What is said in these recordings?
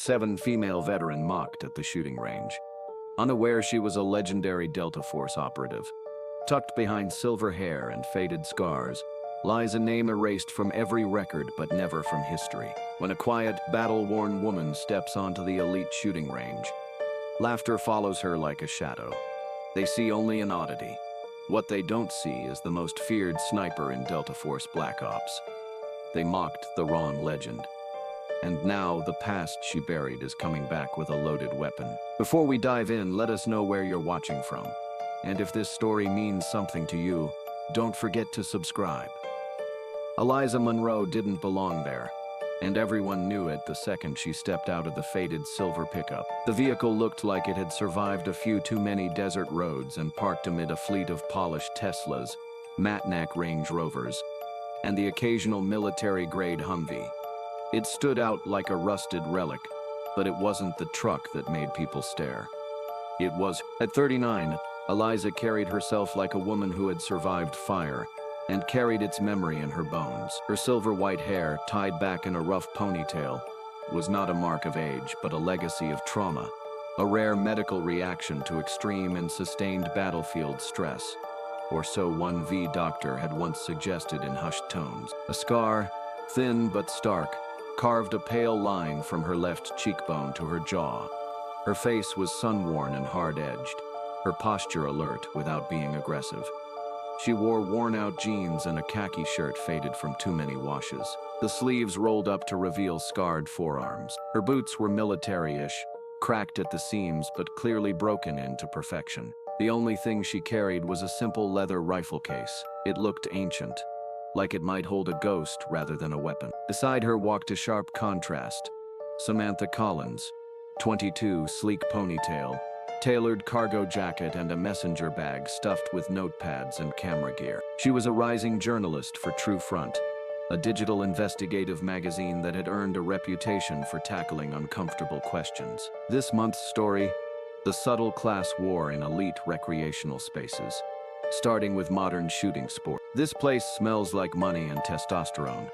7 female veteran mocked at the shooting range, unaware she was a legendary Delta Force operative. Tucked behind silver hair and faded scars, lies a name erased from every record but never from history. When a quiet, battle-worn woman steps onto the elite shooting range, laughter follows her like a shadow. They see only an oddity. What they don't see is the most feared sniper in Delta Force Black Ops. They mocked the Ron legend. And now, the past she buried is coming back with a loaded weapon. Before we dive in, let us know where you're watching from. And if this story means something to you, don't forget to subscribe. Eliza Monroe didn't belong there, and everyone knew it the second she stepped out of the faded silver pickup. The vehicle looked like it had survived a few too many desert roads and parked amid a fleet of polished Teslas, Matnack Range Rovers, and the occasional military-grade Humvee. It stood out like a rusted relic, but it wasn't the truck that made people stare. It was. At 39, Eliza carried herself like a woman who had survived fire and carried its memory in her bones. Her silver-white hair, tied back in a rough ponytail, was not a mark of age, but a legacy of trauma, a rare medical reaction to extreme and sustained battlefield stress, or so one V doctor had once suggested in hushed tones. A scar, thin but stark, carved a pale line from her left cheekbone to her jaw. Her face was sun-worn and hard-edged, her posture alert without being aggressive. She wore worn-out jeans and a khaki shirt faded from too many washes. The sleeves rolled up to reveal scarred forearms. Her boots were military-ish, cracked at the seams but clearly broken into perfection. The only thing she carried was a simple leather rifle case. It looked ancient, like it might hold a ghost rather than a weapon. Beside her walked a sharp contrast. Samantha Collins, 22, sleek ponytail, tailored cargo jacket and a messenger bag stuffed with notepads and camera gear. She was a rising journalist for True Front, a digital investigative magazine that had earned a reputation for tackling uncomfortable questions. This month's story, the subtle class war in elite recreational spaces, starting with modern shooting sport. "This place smells like money and testosterone,"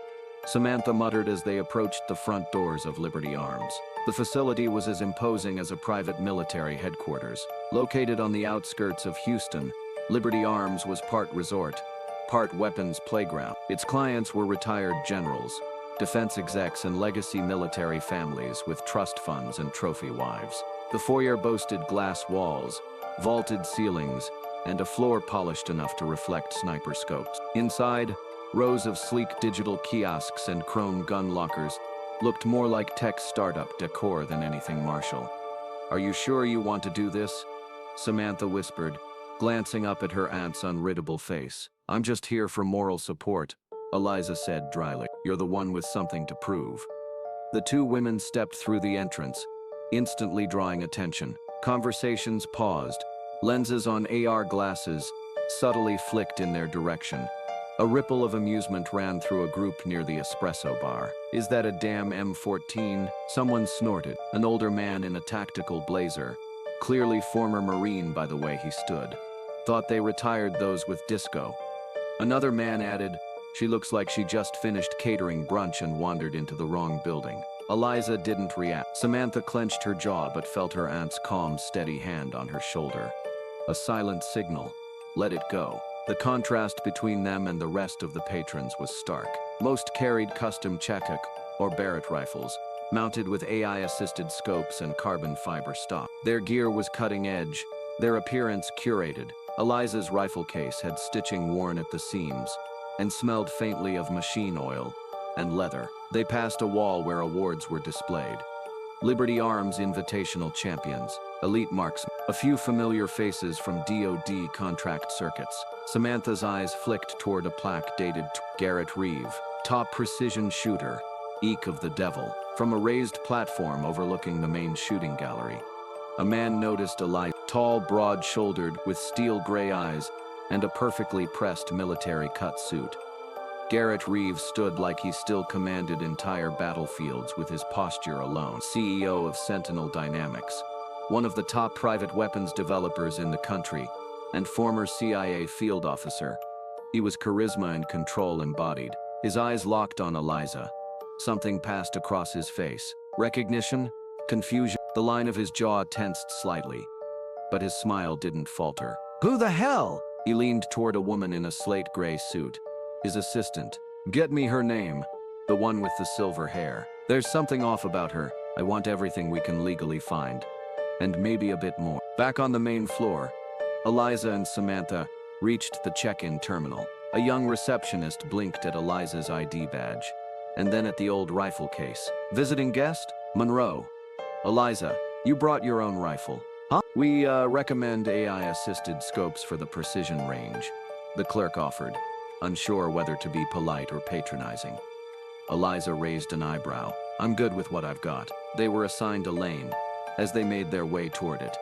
Samantha muttered as they approached the front doors of Liberty Arms. The facility was as imposing as a private military headquarters. Located on the outskirts of Houston, Liberty Arms was part resort, part weapons playground. Its clients were retired generals, defense execs and legacy military families with trust funds and trophy wives. The foyer boasted glass walls, vaulted ceilings, and a floor polished enough to reflect sniper scopes. Inside, rows of sleek digital kiosks and chrome gun lockers looked more like tech startup decor than anything martial. "Are you sure you want to do this?" Samantha whispered, glancing up at her aunt's unreadable face. "I'm just here for moral support," Eliza said dryly. "You're the one with something to prove." The two women stepped through the entrance, instantly drawing attention. Conversations paused, lenses on AR glasses subtly flicked in their direction. A ripple of amusement ran through a group near the espresso bar. "Is that a damn M14? Someone snorted. An older man in a tactical blazer, clearly former Marine by the way he stood. "Thought they retired those with disco." Another man added, "She looks like she just finished catering brunch and wandered into the wrong building." Eliza didn't react. Samantha clenched her jaw but felt her aunt's calm, steady hand on her shoulder. A silent signal. Let it go. The contrast between them and the rest of the patrons was stark. Most carried custom Chekuk or Barrett rifles, mounted with AI-assisted scopes and carbon fiber stock. Their gear was cutting edge, their appearance curated. Eliza's rifle case had stitching worn at the seams and smelled faintly of machine oil and leather. They passed a wall where awards were displayed. Liberty Arms Invitational Champions, Elite Marksmen, a few familiar faces from DoD contract circuits. Samantha's eyes flicked toward a plaque dated Garrett Reeve, Top Precision Shooter, Eek of the Devil. From a raised platform overlooking the main shooting gallery, a man noticed Eliza, tall, broad-shouldered, with steel gray eyes and a perfectly pressed military cut suit. Garrett Reeve stood like he still commanded entire battlefields with his posture alone. CEO of Sentinel Dynamics, one of the top private weapons developers in the country, and former CIA field officer. He was charisma and control embodied. His eyes locked on Eliza. Something passed across his face. Recognition? Confusion. The line of his jaw tensed slightly, but his smile didn't falter. "Who the hell?" He leaned toward a woman in a slate gray suit. His assistant. "Get me her name. The one with the silver hair. There's something off about her. I want everything we can legally find. And maybe a bit more." Back on the main floor, Eliza and Samantha reached the check-in terminal. A young receptionist blinked at Eliza's ID badge, and then at the old rifle case. "Visiting guest? Monroe. Eliza, you brought your own rifle." "Huh?" "We recommend AI-assisted scopes for the precision range," the clerk offered, unsure whether to be polite or patronizing. Eliza raised an eyebrow. "I'm good with what I've got." They were assigned a lane as they made their way toward it.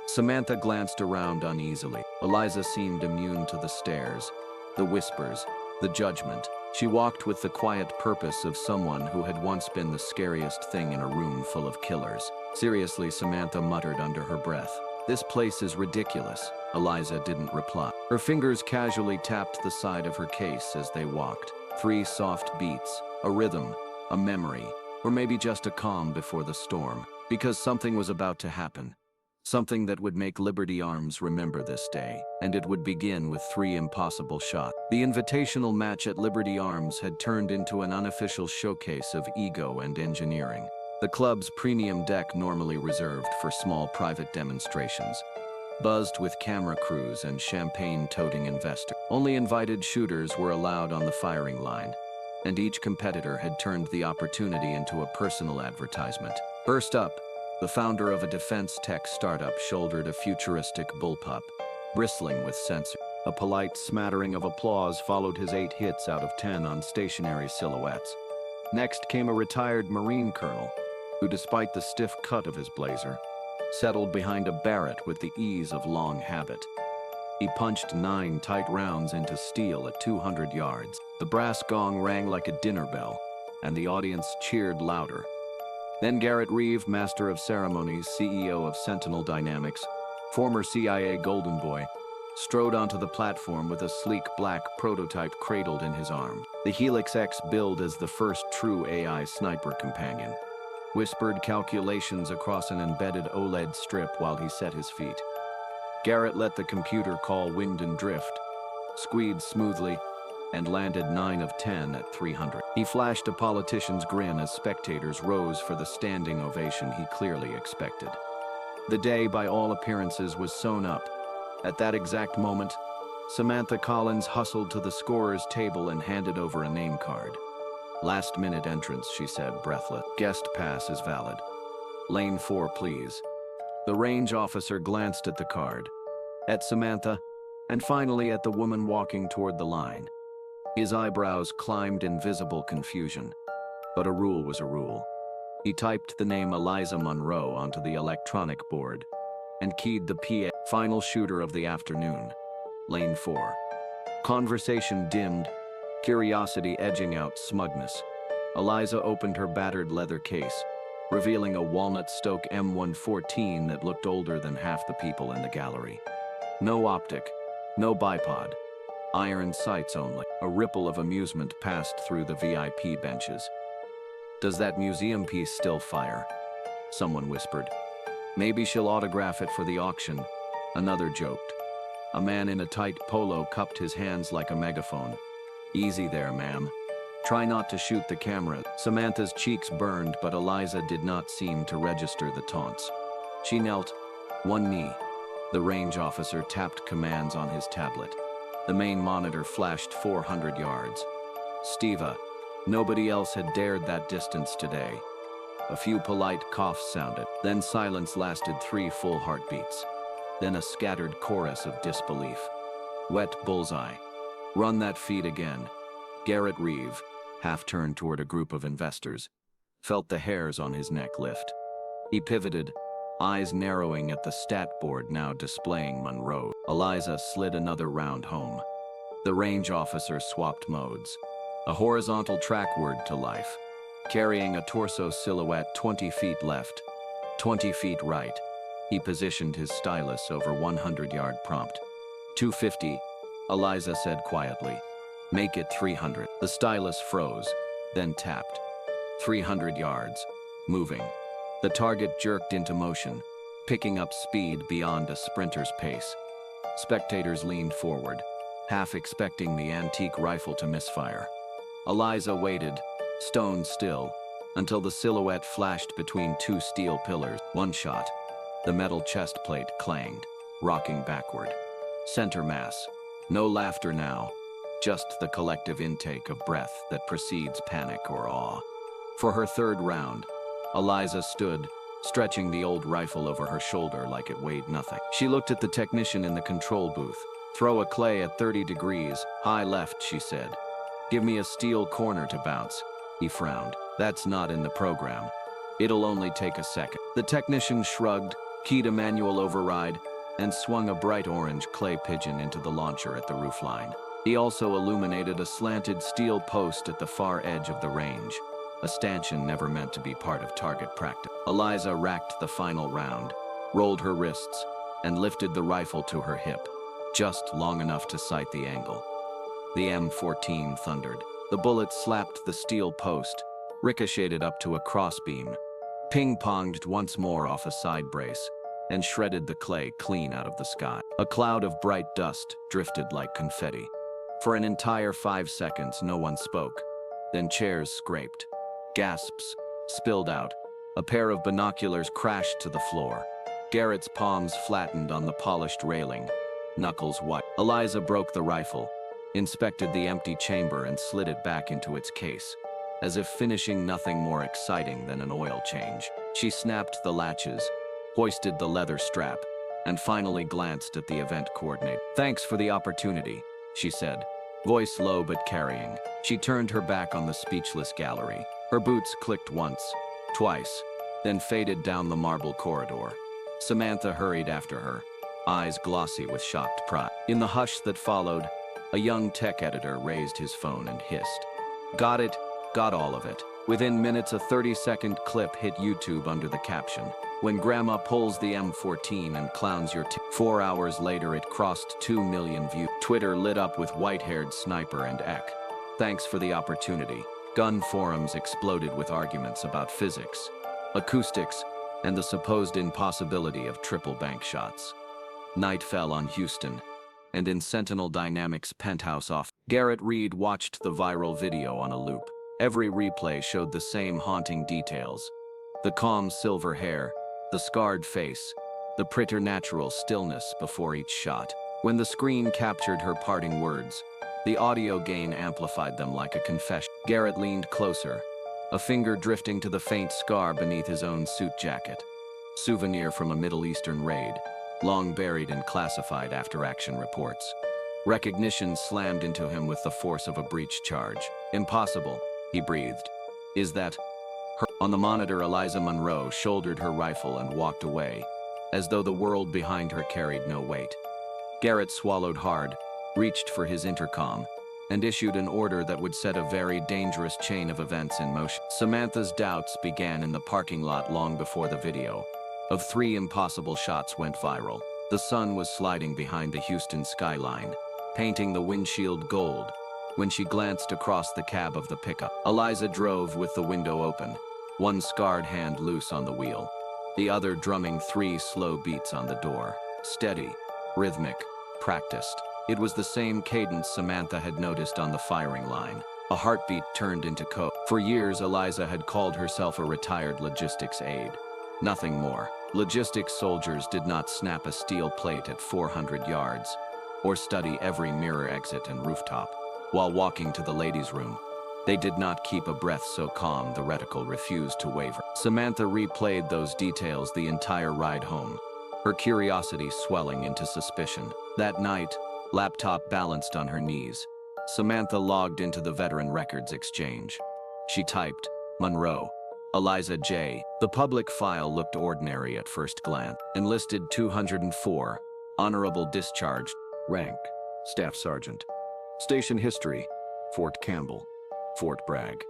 Samantha glanced around uneasily. Eliza seemed immune to the stares, the whispers, the judgment. She walked with the quiet purpose of someone who had once been the scariest thing in a room full of killers. "Seriously," Samantha muttered under her breath. "This place is ridiculous." Eliza didn't reply. Her fingers casually tapped the side of her case as they walked. 3 soft beats, a rhythm, a memory, or maybe just a calm before the storm. Because something was about to happen. Something that would make Liberty Arms remember this day, and it would begin with 3 impossible shots. The invitational match at Liberty Arms had turned into an unofficial showcase of ego and engineering. The club's premium deck, normally reserved for small private demonstrations, buzzed with camera crews and champagne-toting investors. Only invited shooters were allowed on the firing line, and each competitor had turned the opportunity into a personal advertisement. First up, the founder of a defense tech startup shouldered a futuristic bullpup, bristling with sensors. A polite smattering of applause followed his 8 hits out of 10 on stationary silhouettes. Next came a retired Marine colonel, who, despite the stiff cut of his blazer, settled behind a Barrett with the ease of long habit. He punched 9 tight rounds into steel at 200 yards. The brass gong rang like a dinner bell, and the audience cheered louder. Then Garrett Reeve, Master of Ceremonies, CEO of Sentinel Dynamics, former CIA Golden Boy, strode onto the platform with a sleek black prototype cradled in his arm. The Helix X billed as the first true AI sniper companion, whispered calculations across an embedded OLED strip while he set his feet. Garrett let the computer call wind and drift, squeezed smoothly, and landed 9 of 10 at 300. He flashed a politician's grin as spectators rose for the standing ovation he clearly expected. The day, by all appearances, was sewn up. At that exact moment, Samantha Collins hustled to the scorer's table and handed over a name card. "Last-minute entrance," she said, breathless. "Guest pass is valid. Lane 4, please." The range officer glanced at the card, at Samantha, and finally at the woman walking toward the line. His eyebrows climbed in visible confusion, but a rule was a rule. He typed the name Eliza Monroe onto the electronic board and keyed the PA. Final shooter of the afternoon, Lane 4. Conversation dimmed, curiosity edging out smugness. Eliza opened her battered leather case, revealing a walnut Stoke M114 that looked older than half the people in the gallery. No optic, no bipod. Iron sights only. A ripple of amusement passed through the VIP benches. "Does that museum piece still fire?" someone whispered. "Maybe she'll autograph it for the auction," another joked. A man in a tight polo cupped his hands like a megaphone. "Easy there, ma'am. Try not to shoot the camera." Samantha's cheeks burned, but Eliza did not seem to register the taunts. She knelt, one knee. The range officer tapped commands on his tablet. The main monitor flashed 400 yards. "Steva." Nobody else had dared that distance today. A few polite coughs sounded. Then silence lasted 3 full heartbeats. Then a scattered chorus of disbelief. "Wet bullseye. Run that feed again." Garrett Reeve, half turned toward a group of investors, felt the hairs on his neck lift. He pivoted, eyes narrowing at the stat board now displaying Monroe. Eliza slid another round home. The range officer swapped modes. A horizontal track word to life, carrying a torso silhouette 20 feet left, 20 feet right. He positioned his stylus over 100-yard prompt. 250, Eliza said quietly. "Make it 300. The stylus froze, then tapped. 300 yards. Moving. The target jerked into motion, picking up speed beyond a sprinter's pace. Spectators leaned forward, half expecting the antique rifle to misfire. Eliza waited, stone still, until the silhouette flashed between two steel pillars. One shot. The metal chest plate clanged, rocking backward. Center mass. No laughter now, just the collective intake of breath that precedes panic or awe. For her third round, Eliza stood, stretching the old rifle over her shoulder like it weighed nothing. She looked at the technician in the control booth. "Throw a clay at 30 degrees, high left," she said. "Give me a steel corner to bounce." He frowned. "That's not in the program. It'll only take a second." The technician shrugged, keyed a manual override, and swung a bright orange clay pigeon into the launcher at the roofline. He also illuminated a slanted steel post at the far edge of the range, a stanchion never meant to be part of target practice. Eliza racked the final round, rolled her wrists, and lifted the rifle to her hip, just long enough to sight the angle. The M14 thundered. The bullet slapped the steel post, ricocheted up to a crossbeam, ping-ponged once more off a side brace, and shredded the clay clean out of the sky. A cloud of bright dust drifted like confetti. For an entire 5 seconds, no one spoke. Then chairs scraped. Gasps spilled out. A pair of binoculars crashed to the floor. Garrett's palms flattened on the polished railing, knuckles white. Eliza broke the rifle, inspected the empty chamber, and slid it back into its case, as if finishing nothing more exciting than an oil change. She snapped the latches, hoisted the leather strap, and finally glanced at the event coordinator. "Thanks for the opportunity," she said, voice low but carrying. She turned her back on the speechless gallery. Her boots clicked once, twice, then faded down the marble corridor. Samantha hurried after her, eyes glossy with shocked pride. In the hush that followed, a young tech editor raised his phone and hissed, "Got it, got all of it." Within minutes, a 30-second clip hit YouTube under the caption, "When Grandma pulls the M14 and clowns your 4 hours later, it crossed 2 million views. Twitter lit up with white-haired sniper and Eck. "Thanks for the opportunity." Gun forums exploded with arguments about physics, acoustics, and the supposed impossibility of triple bank shots. Night fell on Houston, and in Sentinel Dynamics' penthouse office, Garrett Reed watched the viral video on a loop. Every replay showed the same haunting details: the calm silver hair, the scarred face, the preternatural stillness before each shot. When the screen captured her parting words, the audio gain amplified them like a confession. Garrett leaned closer, a finger drifting to the faint scar beneath his own suit jacket. Souvenir from a Middle Eastern raid, long buried in classified after-action reports. Recognition slammed into him with the force of a breach charge. "Impossible," he breathed. "Is that her?" On the monitor, Eliza Monroe shouldered her rifle and walked away, as though the world behind her carried no weight. Garrett swallowed hard, reached for his intercom, and issued an order that would set a very dangerous chain of events in motion. Samantha's doubts began in the parking lot long before the video of 3 impossible shots went viral. The sun was sliding behind the Houston skyline, painting the windshield gold, when she glanced across the cab of the pickup. Eliza drove with the window open, one scarred hand loose on the wheel, the other drumming 3 slow beats on the door. Steady, rhythmic, practiced. It was the same cadence Samantha had noticed on the firing line. A heartbeat turned into code. For years, Eliza had called herself a retired logistics aide. Nothing more. Logistics soldiers did not snap a steel plate at 400 yards, or study every mirror exit and rooftop. While walking to the ladies' room, they did not keep a breath so calm the reticle refused to waver. Samantha replayed those details the entire ride home, her curiosity swelling into suspicion. That night, laptop balanced on her knees, Samantha logged into the Veteran Records Exchange. She typed, "Monroe, Eliza J." The public file looked ordinary at first glance. Enlisted 204, honorable discharge, rank, Staff Sergeant. Station history, Fort Campbell, Fort Bragg.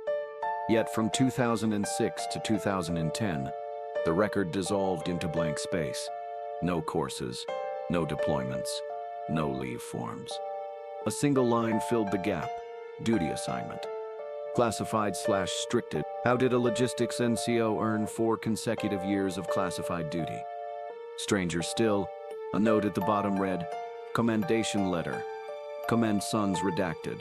Yet from 2006 to 2010, the record dissolved into blank space. No courses, no deployments, no leave forms. A single line filled the gap: duty assignment. Classified/stricted. How did a logistics NCO earn 4 consecutive years of classified duty? Stranger still, a note at the bottom read, "Commendation letter. Commend sons redacted."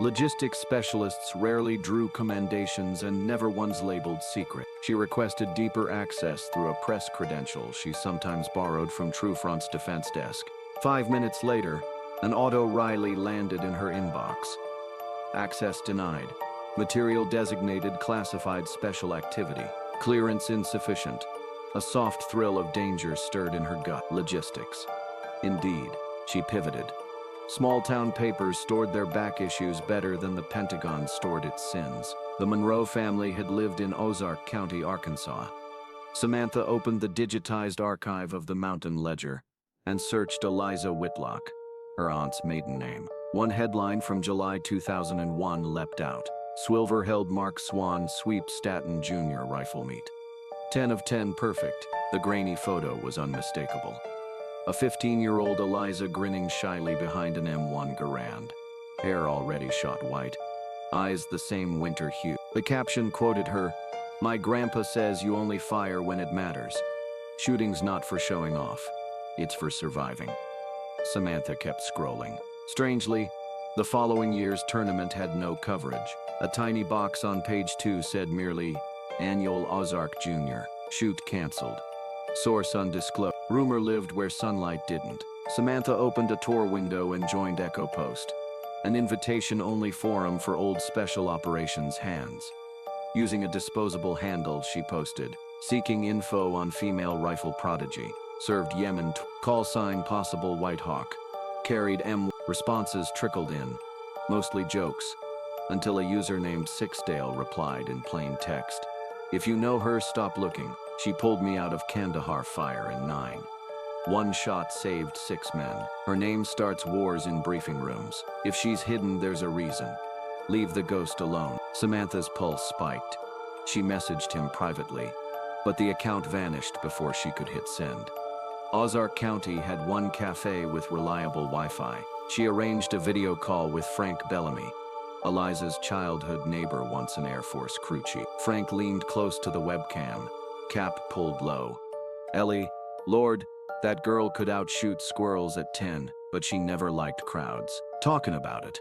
Logistics specialists rarely drew commendations and never once labeled secret. She requested deeper access through a press credential she sometimes borrowed from Trufront's defense desk. 5 minutes later, an auto Riley landed in her inbox. Access denied. Material designated classified special activity. Clearance insufficient. A soft thrill of danger stirred in her gut. Logistics. Indeed, she pivoted. Small-town papers stored their back issues better than the Pentagon stored its sins. The Monroe family had lived in Ozark County, Arkansas. Samantha opened the digitized archive of the Mountain Ledger and searched Eliza Whitlock, her aunt's maiden name. One headline from July 2001 leapt out. Swilver held Mark Swan sweep Staten Jr. rifle meet. 10 of 10 perfect. The grainy photo was unmistakable. A 15-year-old Eliza grinning shyly behind an M1 Garand. Hair already shot white. Eyes the same winter hue. The caption quoted her, "My grandpa says you only fire when it matters. Shooting's not for showing off. It's for surviving." Samantha kept scrolling. Strangely, the following year's tournament had no coverage. A tiny box on page 2 said merely, "Annual Ozark Jr. Shoot canceled. Source undisclosed." Rumor lived where sunlight didn't. Samantha opened a tour window and joined Echo Post, an invitation-only forum for old special operations hands. Using a disposable handle, she posted, "Seeking info on female rifle prodigy. Served Yemen. Call sign possible White Hawk. Carried M." Responses trickled in, mostly jokes, until a user named Sixdale replied in plain text, "If you know her, stop looking. She pulled me out of Kandahar fire in 9. One shot saved 6 men. Her name starts wars in briefing rooms. If she's hidden, there's a reason. Leave the ghost alone." Samantha's pulse spiked. She messaged him privately, but the account vanished before she could hit send. Ozark County had one cafe with reliable Wi-Fi. She arranged a video call with Frank Bellamy, Eliza's childhood neighbor, once an Air Force crew chief. Frank leaned close to the webcam, cap pulled low. "Ellie, Lord, that girl could outshoot squirrels at 10, but she never liked crowds. Talking about it.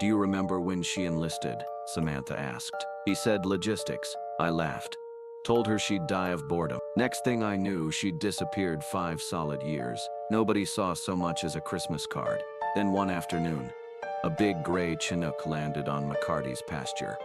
Do you remember when she enlisted?" Samantha asked. He said, "Logistics." I laughed. Told her she'd die of boredom. Next thing I knew, she'd disappeared 5 solid years. Nobody saw so much as a Christmas card. Then one afternoon, a big gray Chinook landed on McCarty's pasture.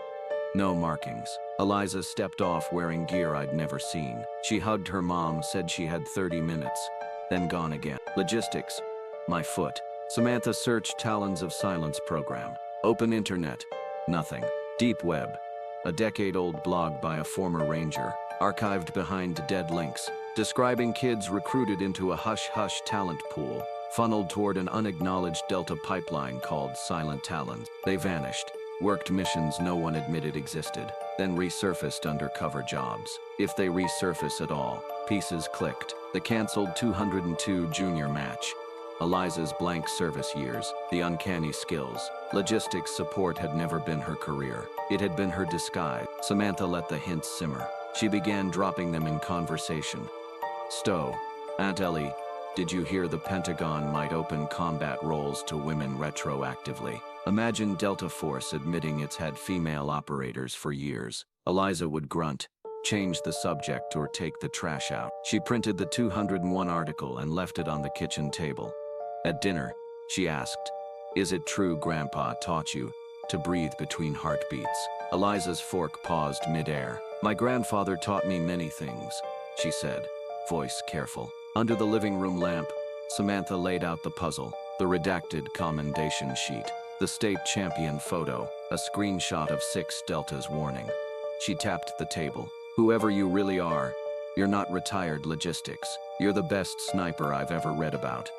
No markings. Eliza stepped off wearing gear I'd never seen. She hugged her mom, said she had 30 minutes, then gone again. Logistics. My foot. Samantha searched Talons of Silence program. Open internet. Nothing. Deep web. A decade-old blog by a former ranger, archived behind dead links, describing kids recruited into a hush-hush talent pool, funneled toward an unacknowledged Delta pipeline called Silent Talons. They vanished, worked missions no one admitted existed, then resurfaced undercover jobs. If they resurface at all, pieces clicked. The canceled 202 junior match. Eliza's blank service years, the uncanny skills. Logistics support had never been her career. It had been her disguise. Samantha let the hints simmer. She began dropping them in conversation. "Stowe, Aunt Ellie, did you hear the Pentagon might open combat roles to women retroactively? Imagine Delta Force admitting it's had female operators for years." Eliza would grunt, change the subject, or take the trash out. She printed the 201 article and left it on the kitchen table. At dinner, she asked, "Is it true Grandpa taught you to breathe between heartbeats?" Eliza's fork paused midair. "My grandfather taught me many things," she said, voice careful. Under the living room lamp, Samantha laid out the puzzle, the redacted commendation sheet, the state champion photo, a screenshot of 6 Delta's warning. She tapped the table. "Whoever you really are, you're not retired logistics. You're the best sniper I've ever read about."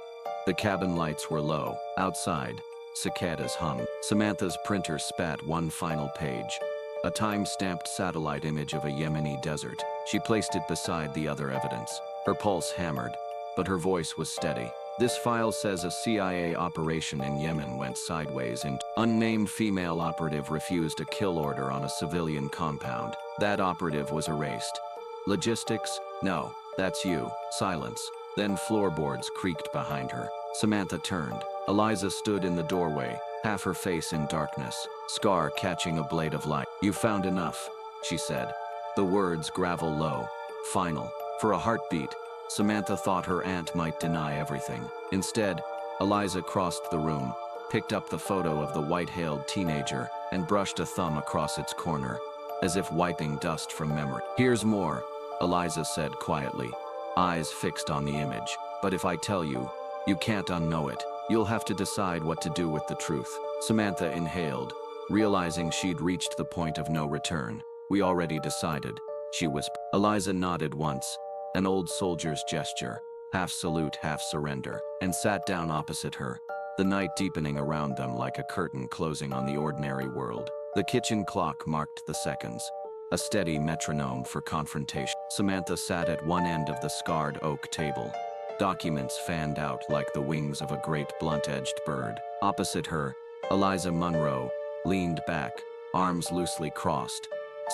The cabin lights were low. Outside, cicadas hummed. Samantha's printer spat one final page, a time-stamped satellite image of a Yemeni desert. She placed it beside the other evidence. Her pulse hammered, but her voice was steady. This file says a CIA operation in Yemen went sideways and unnamed female operative refused a kill order on a civilian compound. That operative was erased. Logistics? No, that's you. Silence. Then floorboards creaked behind her. Samantha turned. Eliza stood in the doorway, half her face in darkness, scar catching a blade of light. "You found enough," she said. The words gravel low, final. For a heartbeat, Samantha thought her aunt might deny everything. Instead, Eliza crossed the room, picked up the photo of the white-hailed teenager, and brushed a thumb across its corner, as if wiping dust from memory. "Here's more," Eliza said quietly, eyes fixed on the image. "But if I tell you, you can't unknow it. You'll have to decide what to do with the truth." Samantha inhaled, realizing she'd reached the point of no return. "We already decided," she whispered. Eliza nodded once, an old soldier's gesture, half salute, half surrender, and sat down opposite her, the night deepening around them like a curtain closing on the ordinary world. The kitchen clock marked the seconds, a steady metronome for confrontation. Samantha sat at one end of the scarred oak table, documents fanned out like the wings of a great blunt-edged bird. Opposite her, Eliza Monroe leaned back, arms loosely crossed,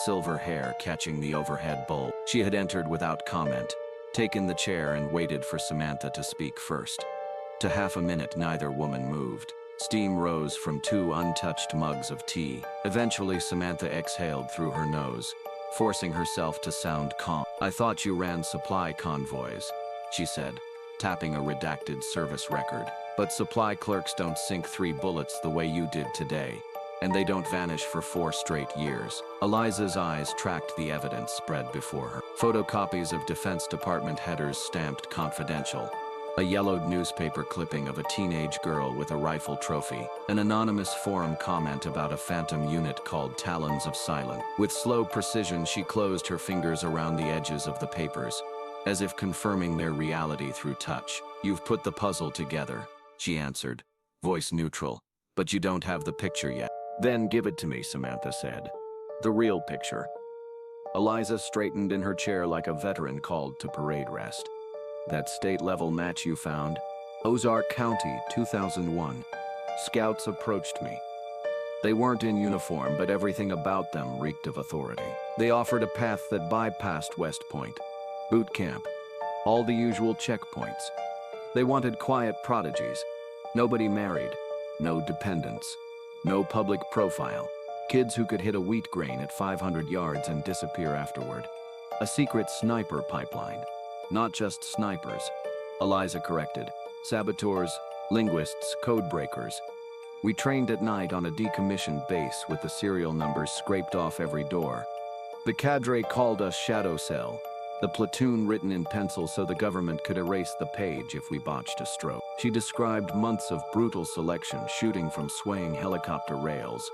silver hair catching the overhead bulb. She had entered without comment, taken the chair and waited for Samantha to speak first. To half a minute, neither woman moved. Steam rose from 2 untouched mugs of tea. Eventually, Samantha exhaled through her nose, forcing herself to sound calm. "I thought you ran supply convoys," she said, tapping a redacted service record. "But supply clerks don't sink 3 bullets the way you did today. And they don't vanish for 4 straight years." Eliza's eyes tracked the evidence spread before her. Photocopies of Defense Department headers stamped confidential, a yellowed newspaper clipping of a teenage girl with a rifle trophy, an anonymous forum comment about a phantom unit called Talons of Silence. With slow precision, she closed her fingers around the edges of the papers, as if confirming their reality through touch. "You've put the puzzle together," she answered, voice neutral, "but you don't have the picture yet." "Then give it to me," Samantha said. "The real picture." Eliza straightened in her chair like a veteran called to parade rest. "That state-level match you found? Ozark County, 2001. Scouts approached me. They weren't in uniform, but everything about them reeked of authority. They offered a path that bypassed West Point. Boot camp. All the usual checkpoints. They wanted quiet prodigies. Nobody married. No dependents. No public profile. Kids who could hit a wheat grain at 500 yards and disappear afterward. A secret sniper pipeline. Not just snipers," Eliza corrected. "Saboteurs, linguists, code breakers. We trained at night on a decommissioned base with the serial numbers scraped off every door. The cadre called us Shadow Cell, the platoon written in pencil so the government could erase the page if we botched a stroke." She described months of brutal selection, shooting from swaying helicopter rails,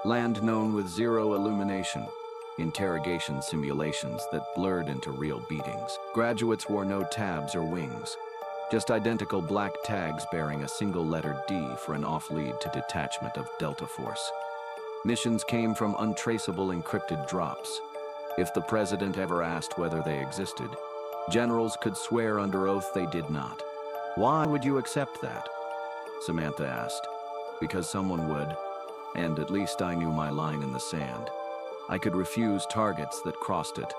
land known with zero illumination, interrogation simulations that blurred into real beatings. Graduates wore no tabs or wings, just identical black tags bearing a single-lettered D for an off-lead to detachment of Delta Force. Missions came from untraceable encrypted drops. If the president ever asked whether they existed, generals could swear under oath they did not. "Why would you accept that?" Samantha asked. "Because someone would, and at least I knew my line in the sand. I could refuse targets that crossed it."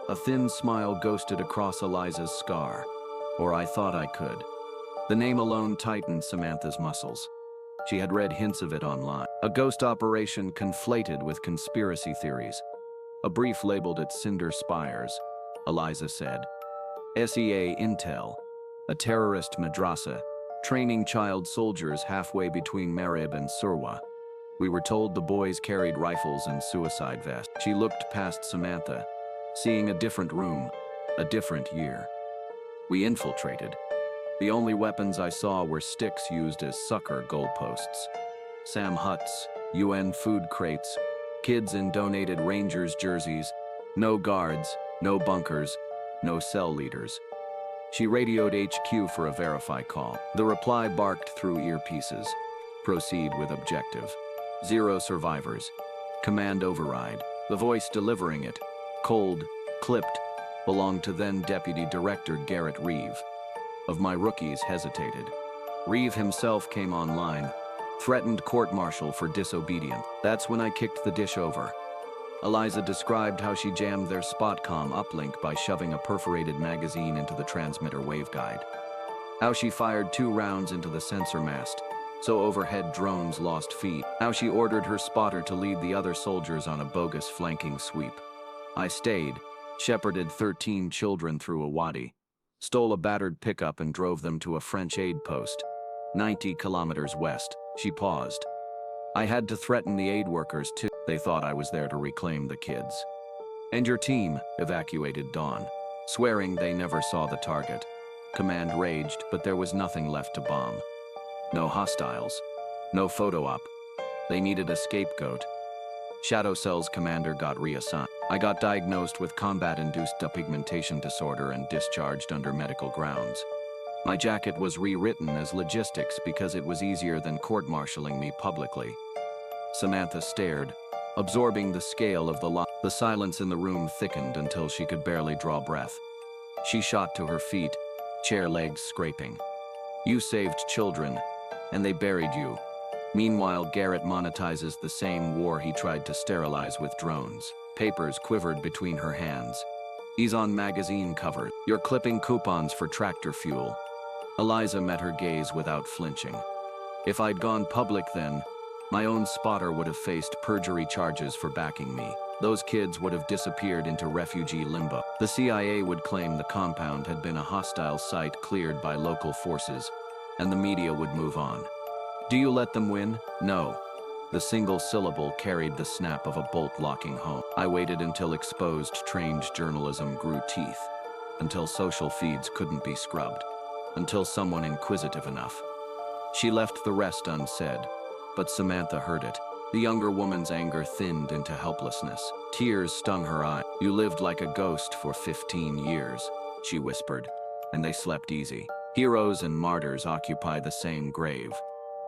A thin smile ghosted across Eliza's scar. "Or I thought I could." The name alone tightened Samantha's muscles. She had read hints of it online. A ghost operation conflated with conspiracy theories. A brief labeled it Cinder Spires, Eliza said. SEA Intel, a terrorist madrasa, training child soldiers halfway between Marib and Surwa. We were told the boys carried rifles and suicide vests. She looked past Samantha, seeing a different room, a different year. We infiltrated. The only weapons I saw were sticks used as sucker goalposts. Sam huts, UN food crates, kids in donated Rangers jerseys, no guards, no bunkers, no cell leaders. She radioed HQ for a verify call. The reply barked through earpieces. Proceed with objective. 0 survivors. Command override. The voice delivering it, cold, clipped, belonged to then Deputy Director Garrett Reeve. of my rookies hesitated. Reeve himself came online, threatened court-martial for disobedience. That's when I kicked the dish over. Eliza described how she jammed their SpotCom uplink by shoving a perforated magazine into the transmitter waveguide. How she fired 2 rounds into the sensor mast, so overhead drones lost feed. How she ordered her spotter to lead the other soldiers on a bogus flanking sweep. I stayed, shepherded 13 children through a wadi, stole a battered pickup and drove them to a French aid post, 90 kilometers west. She paused. I had to threaten the aid workers too. They thought I was there to reclaim the kids. And your team, evacuated Dawn, swearing they never saw the target. Command raged, but there was nothing left to bomb. No hostiles. No photo op. They needed a scapegoat. Shadow Cell's commander got reassigned. I got diagnosed with combat-induced depigmentation disorder and discharged under medical grounds. My jacket was rewritten as logistics because it was easier than court-martialing me publicly. Samantha stared, absorbing the scale of the lot. The silence in the room thickened until she could barely draw breath. She shot to her feet, chair legs scraping. You saved children, and they buried you. Meanwhile, Garrett monetizes the same war he tried to sterilize with drones. Papers quivered between her hands. He's on magazine covers. You're clipping coupons for tractor fuel. Eliza met her gaze without flinching. If I'd gone public then, my own spotter would have faced perjury charges for backing me. Those kids would have disappeared into refugee limbo. The CIA would claim the compound had been a hostile site cleared by local forces, and the media would move on. Do you let them win? No. The single syllable carried the snap of a bolt locking home. I waited until exposed trained journalism grew teeth, until social feeds couldn't be scrubbed, until someone inquisitive enough. She left the rest unsaid, but Samantha heard it. The younger woman's anger thinned into helplessness. Tears stung her eye. You lived like a ghost for 15 years, she whispered, and they slept easy. Heroes and martyrs occupy the same grave,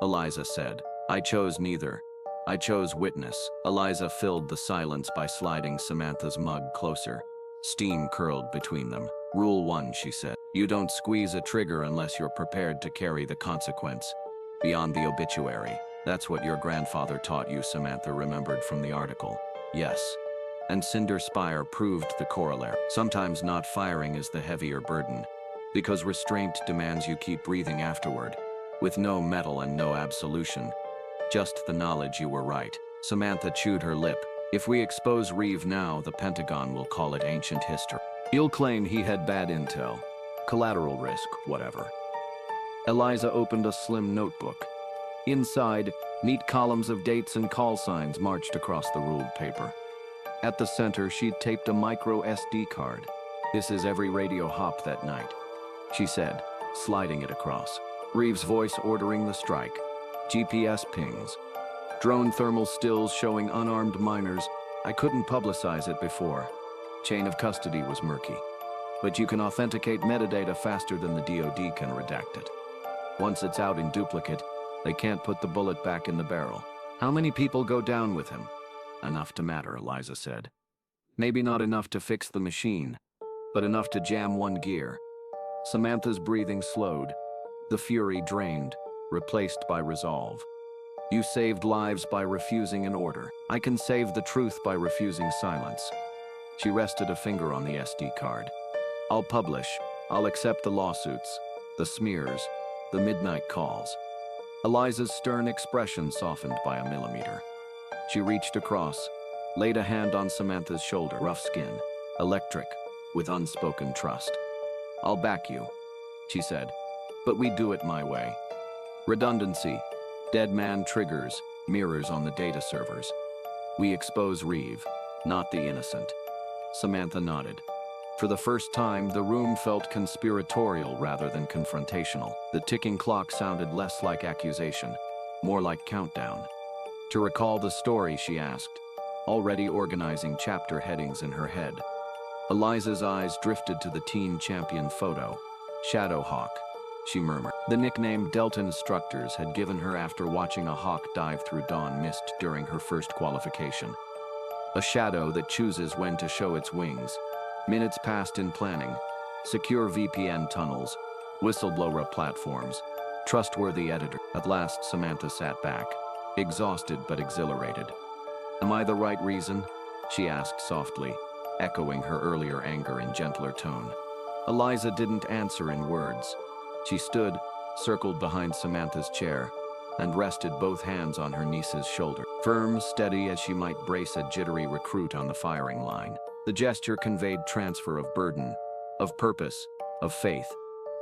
Eliza said. I chose neither. I chose witness. Eliza filled the silence by sliding Samantha's mug closer. Steam curled between them. Rule 1, she said. You don't squeeze a trigger unless you're prepared to carry the consequence. Beyond the obituary. That's what your grandfather taught you, Samantha remembered from the article. Yes. And Cinder Spire proved the corollary. Sometimes not firing is the heavier burden, because restraint demands you keep breathing afterward, with no medal and no absolution. Just the knowledge you were right. Samantha chewed her lip. If we expose Reeve now, the Pentagon will call it ancient history. He'll claim he had bad intel. Collateral risk, whatever. Eliza opened a slim notebook. Inside, neat columns of dates and call signs marched across the ruled paper. At the center, she'd taped a micro SD card. This is every radio hop that night, she said, sliding it across. Reeve's voice ordering the strike. GPS pings. Drone thermal stills showing unarmed miners. I couldn't publicize it before. Chain of custody was murky. But you can authenticate metadata faster than the DoD can redact it. Once it's out in duplicate, they can't put the bullet back in the barrel. How many people go down with him? Enough to matter, Eliza said. Maybe not enough to fix the machine, but enough to jam one gear. Samantha's breathing slowed. The fury drained, replaced by resolve. You saved lives by refusing an order. I can save the truth by refusing silence. She rested a finger on the SD card. I'll publish. I'll accept the lawsuits, the smears, the midnight calls. Eliza's stern expression softened by a millimeter. She reached across, laid a hand on Samantha's shoulder. Rough skin, electric, with unspoken trust. I'll back you, she said, but we do it my way. Redundancy, dead man triggers, mirrors on the data servers. We expose Reeve, not the innocent. Samantha nodded. For the first time, the room felt conspiratorial rather than confrontational. The ticking clock sounded less like accusation, more like countdown. To recall the story, she asked, already organizing chapter headings in her head. Eliza's eyes drifted to the teen champion photo. Shadowhawk, she murmured. The nickname Delta instructors had given her after watching a hawk dive through dawn mist during her first qualification. A shadow that chooses when to show its wings. Minutes passed in planning, secure VPN tunnels, Whistleblower platforms. Trustworthy editor. At last, Samantha sat back, exhausted but exhilarated. Am I the right reason? She asked softly, echoing her earlier anger in gentler tone. Eliza didn't answer in words. She stood, circled behind Samantha's chair, and rested both hands on her niece's shoulder. Firm, steady as she might brace a jittery recruit on the firing line. The gesture conveyed transfer of burden, of purpose, of faith.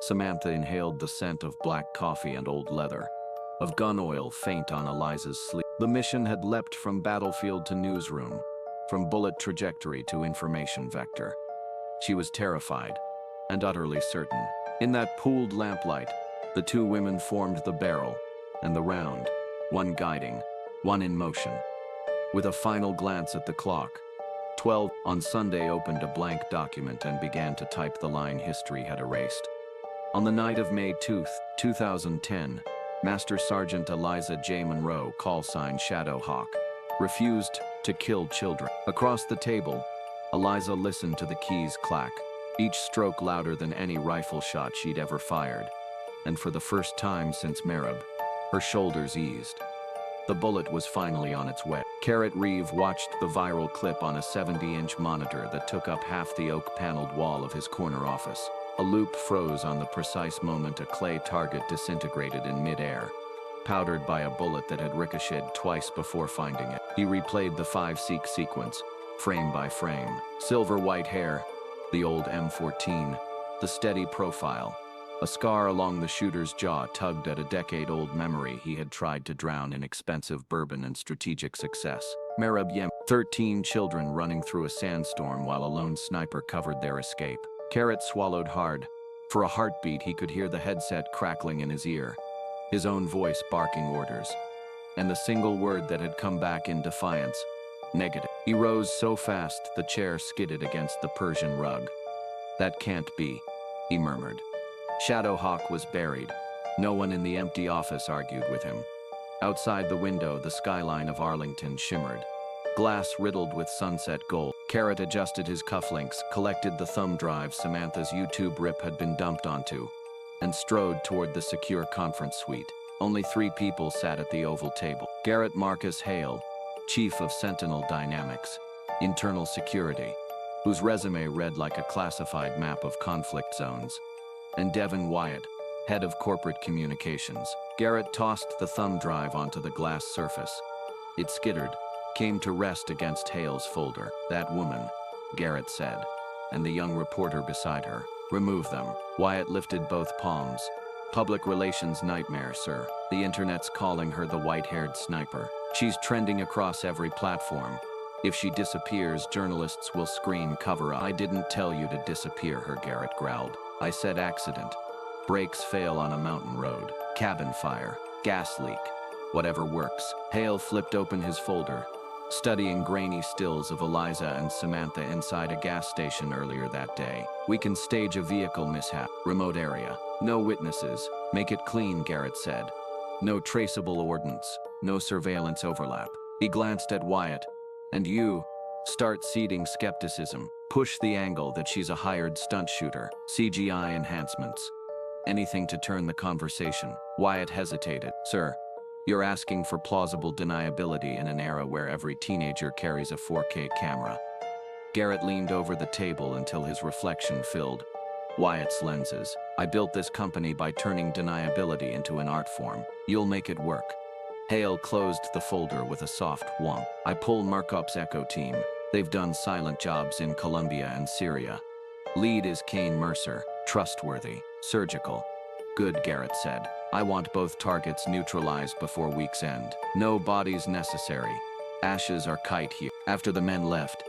Samantha inhaled the scent of black coffee and old leather, of gun oil faint on Eliza's sleeve. The mission had leapt from battlefield to newsroom, from bullet trajectory to information vector. She was terrified, and utterly certain. In that pooled lamplight, the two women formed the barrel and the round, one guiding, one in motion. With a final glance at the clock, 12 on Sunday opened a blank document and began to type the line history had erased. On the night of May 2, 2010, Master Sergeant Eliza J. Monroe, call sign Shadow Hawk, refused to kill children. Across the table, Eliza listened to the keys clack, each stroke louder than any rifle shot she'd ever fired. And for the first time since Merib, her shoulders eased. The bullet was finally on its way. Carrot Reeve watched the viral clip on a 70-inch monitor that took up half the oak-paneled wall of his corner office. A loop froze on the precise moment a clay target disintegrated in mid-air, powdered by a bullet that had ricocheted twice before finding it. He replayed the 5-seek sequence, frame by frame. Silver-white hair, the old M14, the steady profile. A scar along the shooter's jaw tugged at a decade-old memory he had tried to drown in expensive bourbon and strategic success. Merib Yem, 13 children running through a sandstorm while a lone sniper covered their escape. Carrot swallowed hard. For a heartbeat, he could hear the headset crackling in his ear, his own voice barking orders. And the single word that had come back in defiance, negative. He rose so fast the chair skidded against the Persian rug. That can't be, he murmured. Shadow Hawk was buried. No one in the empty office argued with him. Outside the window, the skyline of Arlington shimmered, glass riddled with sunset gold. Carrot adjusted his cufflinks, collected the thumb drive Samantha's YouTube rip had been dumped onto, and strode toward the secure conference suite. Only 3 people sat at the oval table. Garrett Marcus Hale, Chief of Sentinel Dynamics, Internal Security, whose resume read like a classified map of conflict zones, and Devin Wyatt, Head of Corporate Communications. Garrett tossed the thumb drive onto the glass surface. It skittered, came to rest against Hale's folder. That woman, Garrett said, and the young reporter beside her. Remove them. Wyatt lifted both palms. Public relations nightmare, sir. The internet's calling her the white-haired sniper. She's trending across every platform. If she disappears, journalists will scream cover up. I didn't tell you to disappear her, Garrett growled. I said accident. Brakes fail on a mountain road. Cabin fire. Gas leak. Whatever works. Hale flipped open his folder, studying grainy stills of Eliza and Samantha inside a gas station earlier that day. We can stage a vehicle mishap. Remote area. No witnesses. Make it clean, Garrett said. No traceable ordnance. No surveillance overlap. He glanced at Wyatt. And you, start seeding skepticism. Push the angle that she's a hired stunt shooter. CGI enhancements. Anything to turn the conversation. Wyatt hesitated. Sir, you're asking for plausible deniability in an era where every teenager carries a 4K camera. Garrett leaned over the table until his reflection filled Wyatt's lenses. I built this company by turning deniability into an art form. You'll make it work. Hale closed the folder with a soft whomp. I pull Markup's Echo team. They've done silent jobs in Colombia and Syria. Lead is Kane Mercer. Trustworthy. Surgical. Good, Garrett said. I want both targets neutralized before week's end. No bodies necessary. Ashes are kite here. After the men left,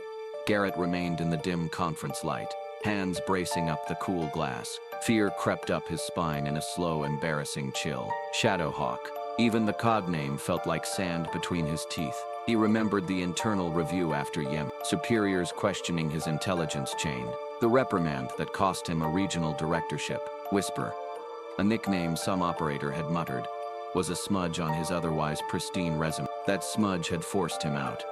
Garrett remained in the dim conference light, hands bracing up the cool glass. Fear crept up his spine in a slow, embarrassing chill. Shadowhawk. Even the cogname felt like sand between his teeth. He remembered the internal review after Yem, superiors questioning his intelligence chain, the reprimand that cost him a regional directorship. Whisper, a nickname some operator had muttered, was a smudge on his otherwise pristine resume. That smudge had forced him out,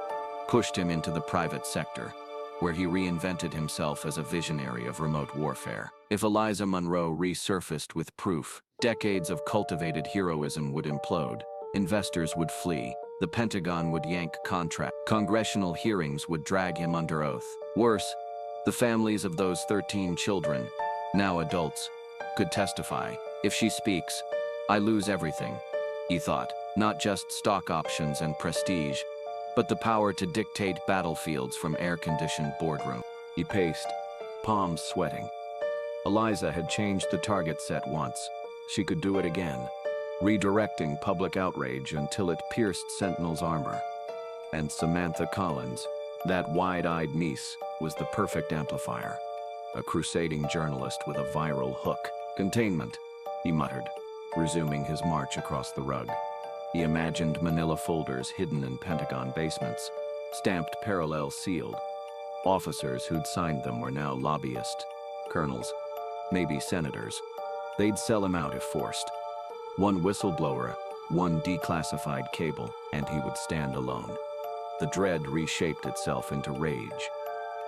pushed him into the private sector, where he reinvented himself as a visionary of remote warfare. If Eliza Monroe resurfaced with proof, decades of cultivated heroism would implode, investors would flee, the Pentagon would yank contracts, congressional hearings would drag him under oath. Worse, the families of those 13 children, now adults, could testify. If she speaks, I lose everything, he thought. Not just stock options and prestige, but the power to dictate battlefields from air-conditioned boardroom. He paced, palms sweating. Eliza had changed the target set once. She could do it again, redirecting public outrage until it pierced Sentinel's armor. And Samantha Collins, that wide-eyed niece, was the perfect amplifier. A crusading journalist with a viral hook. Containment, he muttered, resuming his march across the rug. He imagined manila folders hidden in Pentagon basements, stamped parallel sealed. Officers who'd signed them were now lobbyists, colonels, maybe senators. They'd sell him out if forced. One whistleblower, one declassified cable, and he would stand alone. The dread reshaped itself into rage.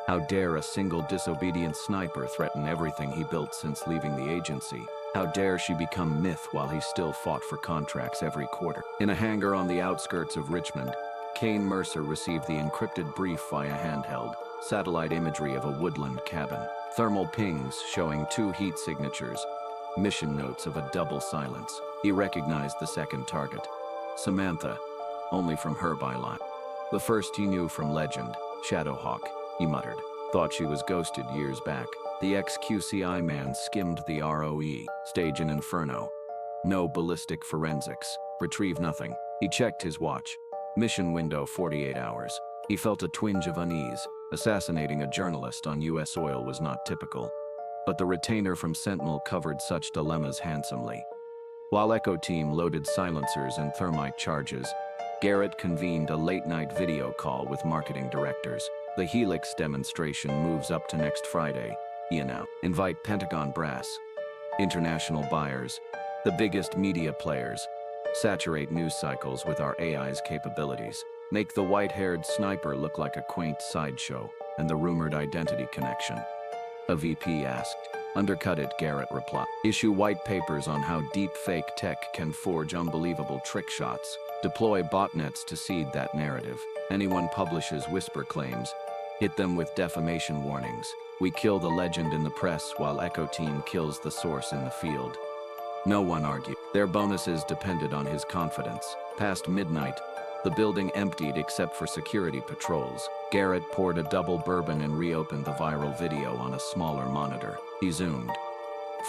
How dare a single disobedient sniper threaten everything he built since leaving the agency? How dare she become myth while he still fought for contracts every quarter? In a hangar on the outskirts of Richmond, Kane Mercer received the encrypted brief via handheld, satellite imagery of a woodland cabin, thermal pings showing 2 heat signatures, mission notes of a double silence. He recognized the second target, Samantha, only from her byline. The first he knew from legend, Shadowhawk, he muttered. Thought she was ghosted years back. The ex-QCI man skimmed the ROE, stage an inferno. No ballistic forensics, retrieve nothing. He checked his watch. Mission window 48 hours. He felt a twinge of unease. Assassinating a journalist on US soil was not typical. But the retainer from Sentinel covered such dilemmas handsomely. While Echo Team loaded silencers and thermite charges, Garrett convened a late-night video call with marketing directors. The Helix demonstration moves up to next Friday, he announced. Invite Pentagon brass, international buyers, the biggest media players. Saturate news cycles with our AI's capabilities. Make the white-haired sniper look like a quaint sideshow and the rumored identity connection. A VP asked. Undercut it, Garrett replied. Issue white papers on how deep fake tech can forge unbelievable trick shots. Deploy botnets to seed that narrative. Anyone publishes whisper claims, hit them with defamation warnings. We kill the legend in the press while Echo Team kills the source in the field. No one argued. Their bonuses depended on his confidence. Past midnight, the building emptied except for security patrols. Garrett poured a double bourbon and reopened the viral video on a smaller monitor. He zoomed,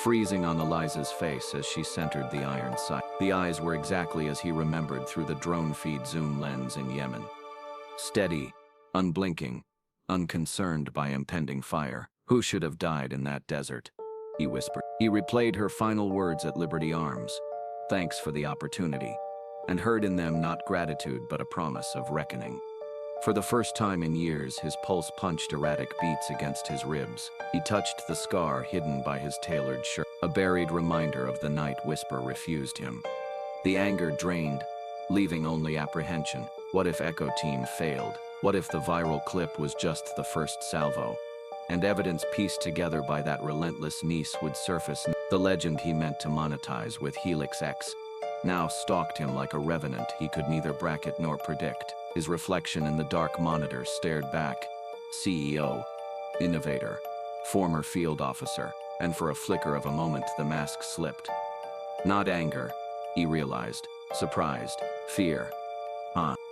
freezing on Eliza's face as she centered the iron sight. The eyes were exactly as he remembered through the drone feed zoom lens in Yemen. Steady, unblinking, unconcerned by impending fire. Who should have died in that desert? He whispered. He replayed her final words at Liberty Arms. Thanks for the opportunity. And heard in them not gratitude but a promise of reckoning. For the first time in years, his pulse punched erratic beats against his ribs. He touched the scar hidden by his tailored shirt, a buried reminder of the night Whisper refused him. The anger drained, leaving only apprehension. What if Echo Team failed? What if the viral clip was just the first salvo? And evidence pieced together by that relentless niece would surface. The legend he meant to monetize with Helix X now stalked him like a revenant he could neither bracket nor predict. His reflection in the dark monitor stared back. CEO, innovator, former field officer, and for a flicker of a moment the mask slipped. Not anger, he realized. Surprised. Fear.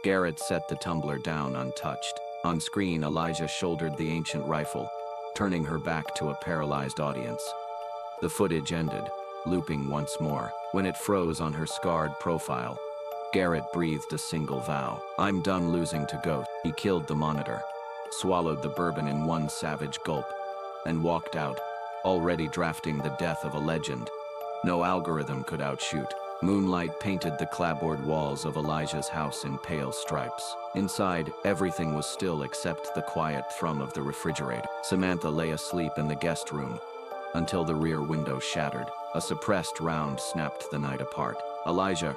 Garrett set the tumbler down untouched. On screen, Elijah shouldered the ancient rifle, turning her back to a paralyzed audience. The footage ended, looping once more. When it froze on her scarred profile, Garrett breathed a single vow. I'm done losing to Ghost. He killed the monitor, swallowed the bourbon in one savage gulp, and walked out, already drafting the death of a legend. No algorithm could outshoot. Moonlight painted the clapboard walls of Elijah's house in pale stripes. Inside, everything was still except the quiet thrum of the refrigerator. Samantha lay asleep in the guest room until the rear window shattered. A suppressed round snapped the night apart. Elijah,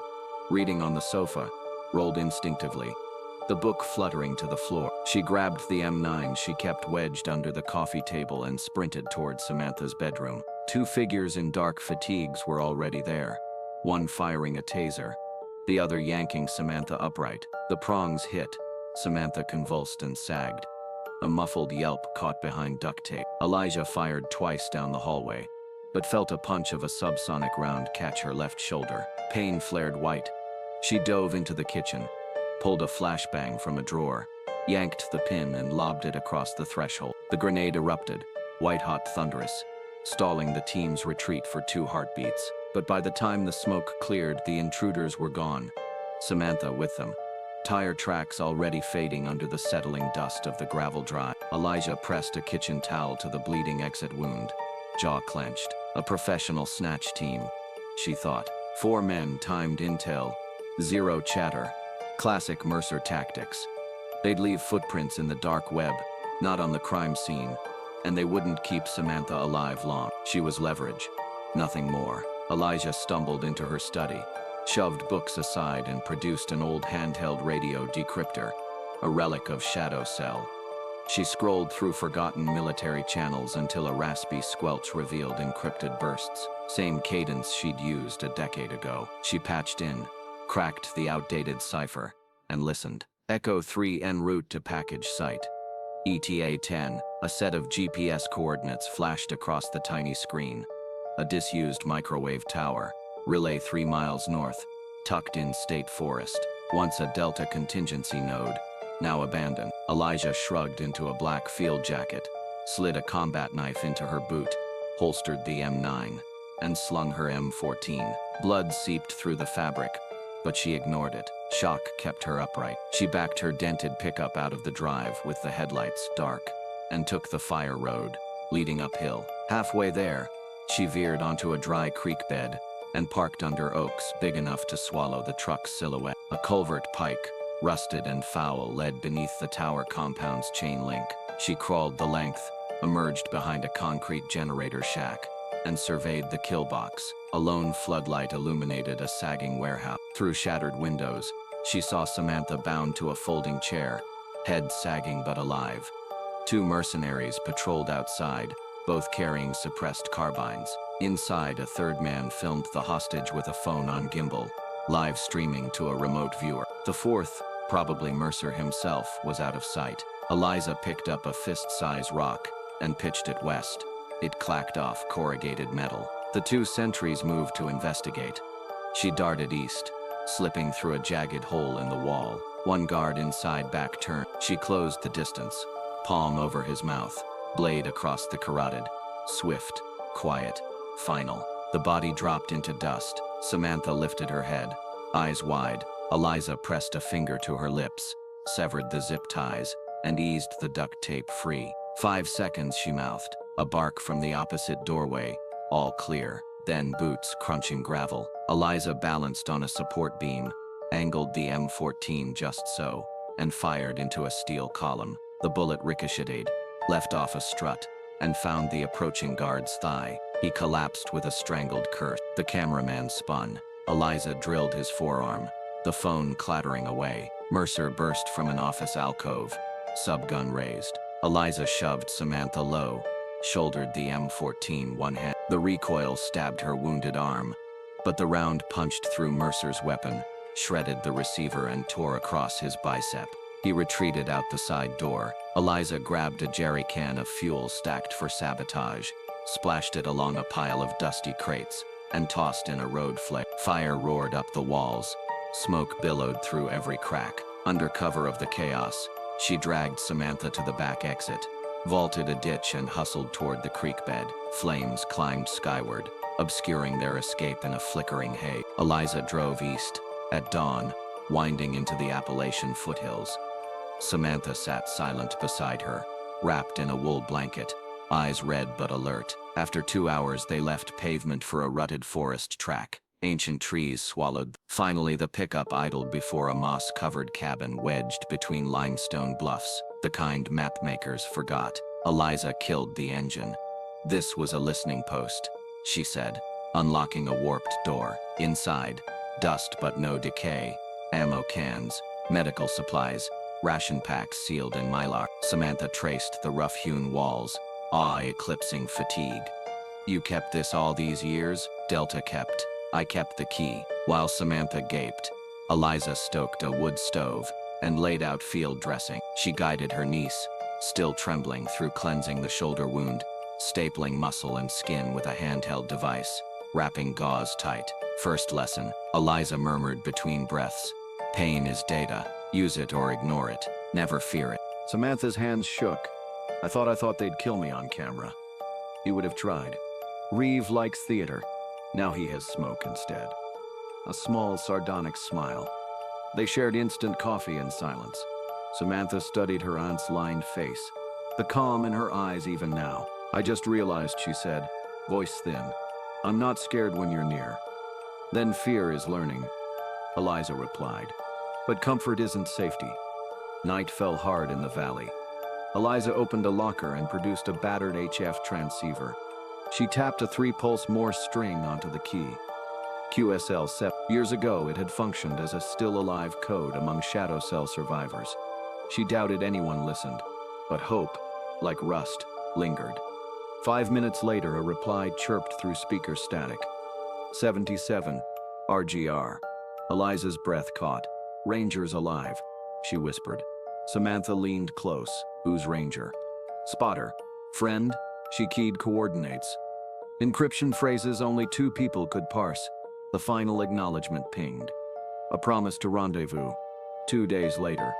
reading on the sofa, rolled instinctively. the book fluttering to the floor. She grabbed the M9 she kept wedged under the coffee table and sprinted toward Samantha's bedroom. Two figures in dark fatigues were already there, one firing a taser, the other yanking Samantha upright. The prongs hit. Samantha convulsed and sagged. A muffled yelp caught behind duct tape. Eliza fired twice down the hallway, but felt a punch of a subsonic round catch her left shoulder. Pain flared white. She dove into the kitchen, pulled a flashbang from a drawer, yanked the pin and lobbed it across the threshold. The grenade erupted, white-hot thunderous, stalling the team's retreat for 2 heartbeats. But by the time the smoke cleared, the intruders were gone, Samantha with them, tire tracks already fading under the settling dust of the gravel drive. Eliza pressed a kitchen towel to the bleeding exit wound, jaw clenched. A professional snatch team, she thought. 4 men, timed intel, 0 chatter. Classic Mercer tactics. They'd leave footprints in the dark web, not on the crime scene, and they wouldn't keep Samantha alive long. She was leverage, nothing more. Eliza stumbled into her study, shoved books aside and produced an old handheld radio decryptor, a relic of Shadow Cell. She scrolled through forgotten military channels until a raspy squelch revealed encrypted bursts, same cadence she'd used a decade ago. She patched in, cracked the outdated cipher, and listened. Echo 3 en route to package site. ETA 10, a set of GPS coordinates flashed across the tiny screen. A disused microwave tower, relay 3 miles north, tucked in state forest. Once a Delta contingency node, now abandoned. Eliza shrugged into a black field jacket, slid a combat knife into her boot, holstered the M9, and slung her M14. Blood seeped through the fabric, but she ignored it. Shock kept her upright. She backed her dented pickup out of the drive with the headlights dark, and took the fire road, leading uphill. Halfway there, she veered onto a dry creek bed and parked under oaks big enough to swallow the truck's silhouette. A culvert pike, rusted and foul, led beneath the tower compound's chain link. She crawled the length, emerged behind a concrete generator shack, and surveyed the kill box. A lone floodlight illuminated a sagging warehouse. Through shattered windows, she saw Samantha bound to a folding chair, head sagging but alive. 2 mercenaries patrolled outside, both carrying suppressed carbines. Inside, a 3rd man filmed the hostage with a phone on gimbal, live streaming to a remote viewer. The 4th, probably Mercer himself, was out of sight. Eliza picked up a fist-size rock and pitched it west. It clacked off corrugated metal. The 2 sentries moved to investigate. She darted east, slipping through a jagged hole in the wall. 1 guard inside back turned. She closed the distance, palm over his mouth, blade across the carotid. Swift, quiet, final. The body dropped into dust. Samantha lifted her head, eyes wide. Eliza pressed a finger to her lips, severed the zip ties, and eased the duct tape free. 5 seconds, she mouthed. A bark from the opposite doorway. All clear. Then boots crunching gravel. Eliza balanced on a support beam, angled the M14 just so, and fired into a steel column. The bullet ricocheted, left off a strut, and found the approaching guard's thigh. He collapsed with a strangled curse. The cameraman spun. Eliza drilled his forearm, the phone clattering away. Mercer burst from an office alcove, subgun raised. Eliza shoved Samantha low, shouldered the M14 one hand. The recoil stabbed her wounded arm, but the round punched through Mercer's weapon, shredded the receiver and tore across his bicep. He retreated out the side door. Eliza grabbed a jerry can of fuel stacked for sabotage, splashed it along a pile of dusty crates, and tossed in a road flare. Fire roared up the walls. Smoke billowed through every crack. Under cover of the chaos, she dragged Samantha to the back exit, vaulted a ditch and hustled toward the creek bed. Flames climbed skyward, obscuring their escape in a flickering haze. Eliza drove east, at dawn, winding into the Appalachian foothills. Samantha sat silent beside her, wrapped in a wool blanket, eyes red but alert. After 2 hours, they left pavement for a rutted forest track. Ancient trees swallowed. Finally, the pickup idled before a moss-covered cabin wedged between limestone bluffs, the kind mapmakers forgot. Eliza killed the engine. This was a listening post, she said, unlocking a warped door. Inside, dust but no decay, ammo cans, medical supplies, ration packs sealed in mylar. Samantha traced the rough-hewn walls, awe eclipsing fatigue. You kept this all these years? Delta kept. I kept the key. While Samantha gaped, Eliza stoked a wood stove and laid out field dressing. She guided her niece, still trembling, through cleansing the shoulder wound, stapling muscle and skin with a handheld device, wrapping gauze tight. First lesson, Eliza murmured between breaths. Pain is data. Use it or ignore it. Never fear it. Samantha's hands shook. I thought they'd kill me on camera. He would have tried. Reeve likes theater. Now he has smoke instead. A small, sardonic smile. They shared instant coffee in silence. Samantha studied her aunt's lined face, the calm in her eyes even now. I just realized, she said, voice thin. I'm not scared when you're near. Then fear is learning, Eliza replied. But comfort isn't safety. Night fell hard in the valley. Eliza opened a locker and produced a battered HF transceiver. She tapped a 3-pulse Morse string onto the key. QSL 7. Years ago, it had functioned as a still-alive code among Shadow Cell survivors. She doubted anyone listened, but hope, like rust, lingered. 5 minutes later, a reply chirped through speaker static. 77, RGR. Eliza's breath caught. Ranger's alive, she whispered. Samantha leaned close. Who's Ranger? Spotter. Friend? She keyed coordinates. Encryption phrases only 2 people could parse. The final acknowledgement pinged. A promise to rendezvous. 2 days later.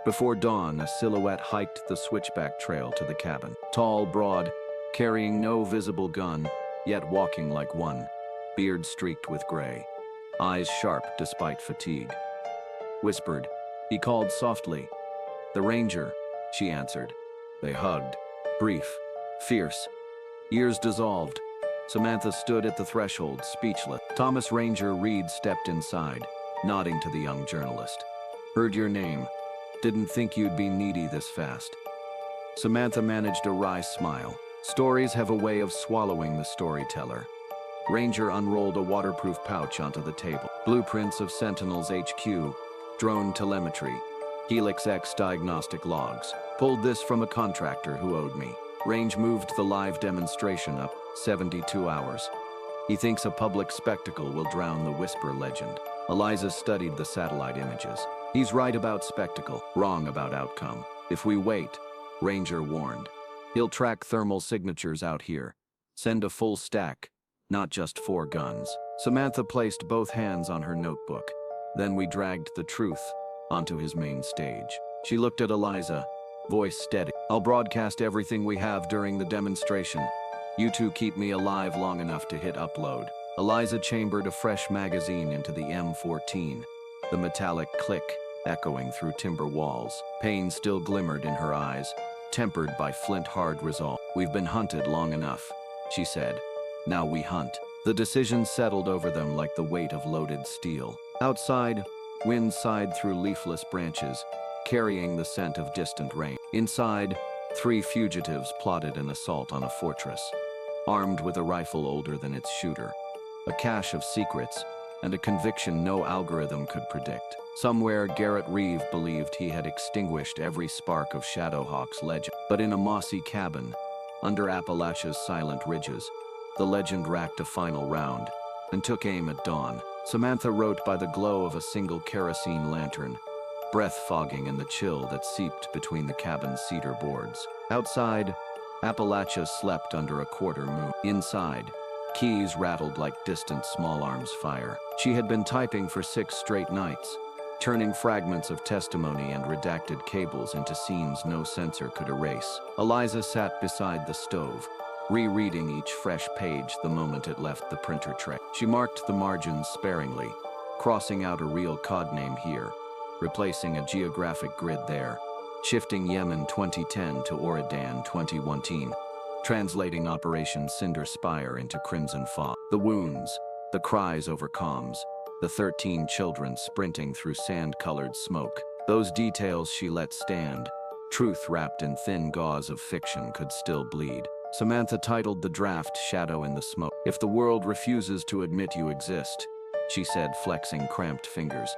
Before dawn, a silhouette hiked the switchback trail to the cabin. Tall, broad, carrying no visible gun, yet walking like one. Beard streaked with gray. Eyes sharp despite fatigue. Whispered. He called softly. The Ranger, she answered. They hugged. Brief. Fierce. Years dissolved. Samantha stood at the threshold, speechless. Thomas Ranger Reed stepped inside, nodding to the young journalist. Heard your name. Didn't think you'd be needy this fast. Samantha managed a wry smile. Stories have a way of swallowing the storyteller. Ranger unrolled a waterproof pouch onto the table. Blueprints of Sentinel's HQ, drone telemetry, Helix X diagnostic logs. Pulled this from a contractor who owed me. Range moved the live demonstration up 72 hours. He thinks a public spectacle will drown the Whisper legend. Eliza studied the satellite images. He's right about spectacle, wrong about outcome. If we wait, Ranger warned, he'll track thermal signatures out here. Send a full stack, not just 4 guns. Samantha placed both hands on her notebook. Then we dragged the truth onto his main stage. She looked at Eliza, voice steady. I'll broadcast everything we have during the demonstration. You 2 keep me alive long enough to hit upload. Eliza chambered a fresh magazine into the M14, the metallic click echoing through timber walls. Pain still glimmered in her eyes, tempered by flint-hard resolve. We've been hunted long enough, she said. Now we hunt. The decision settled over them like the weight of loaded steel. Outside, wind sighed through leafless branches, carrying the scent of distant rain. Inside, 3 fugitives plotted an assault on a fortress, armed with a rifle older than its shooter, a cache of secrets, and a conviction no algorithm could predict. Somewhere, Garrett Reeve believed he had extinguished every spark of Shadowhawk's legend. But in a mossy cabin, under Appalachia's silent ridges, the legend racked a final round and took aim at dawn. Samantha wrote by the glow of a single kerosene lantern, breath fogging in the chill that seeped between the cabin's cedar boards. Outside, Appalachia slept under a quarter moon. Inside, keys rattled like distant small arms fire. She had been typing for 6 straight nights, turning fragments of testimony and redacted cables into scenes no censor could erase. Eliza sat beside the stove, rereading each fresh page the moment it left the printer tray. She marked the margins sparingly, crossing out a real codename here, replacing a geographic grid there, shifting Yemen 2010 to Oridan 2019, translating Operation Cinder Spire into Crimson Fog. The wounds, the cries over comms, the 13 children sprinting through sand-colored smoke. Those details she let stand. Truth wrapped in thin gauze of fiction could still bleed. Samantha titled the draft Shadow in the Smoke. If the world refuses to admit you exist, she said, flexing cramped fingers,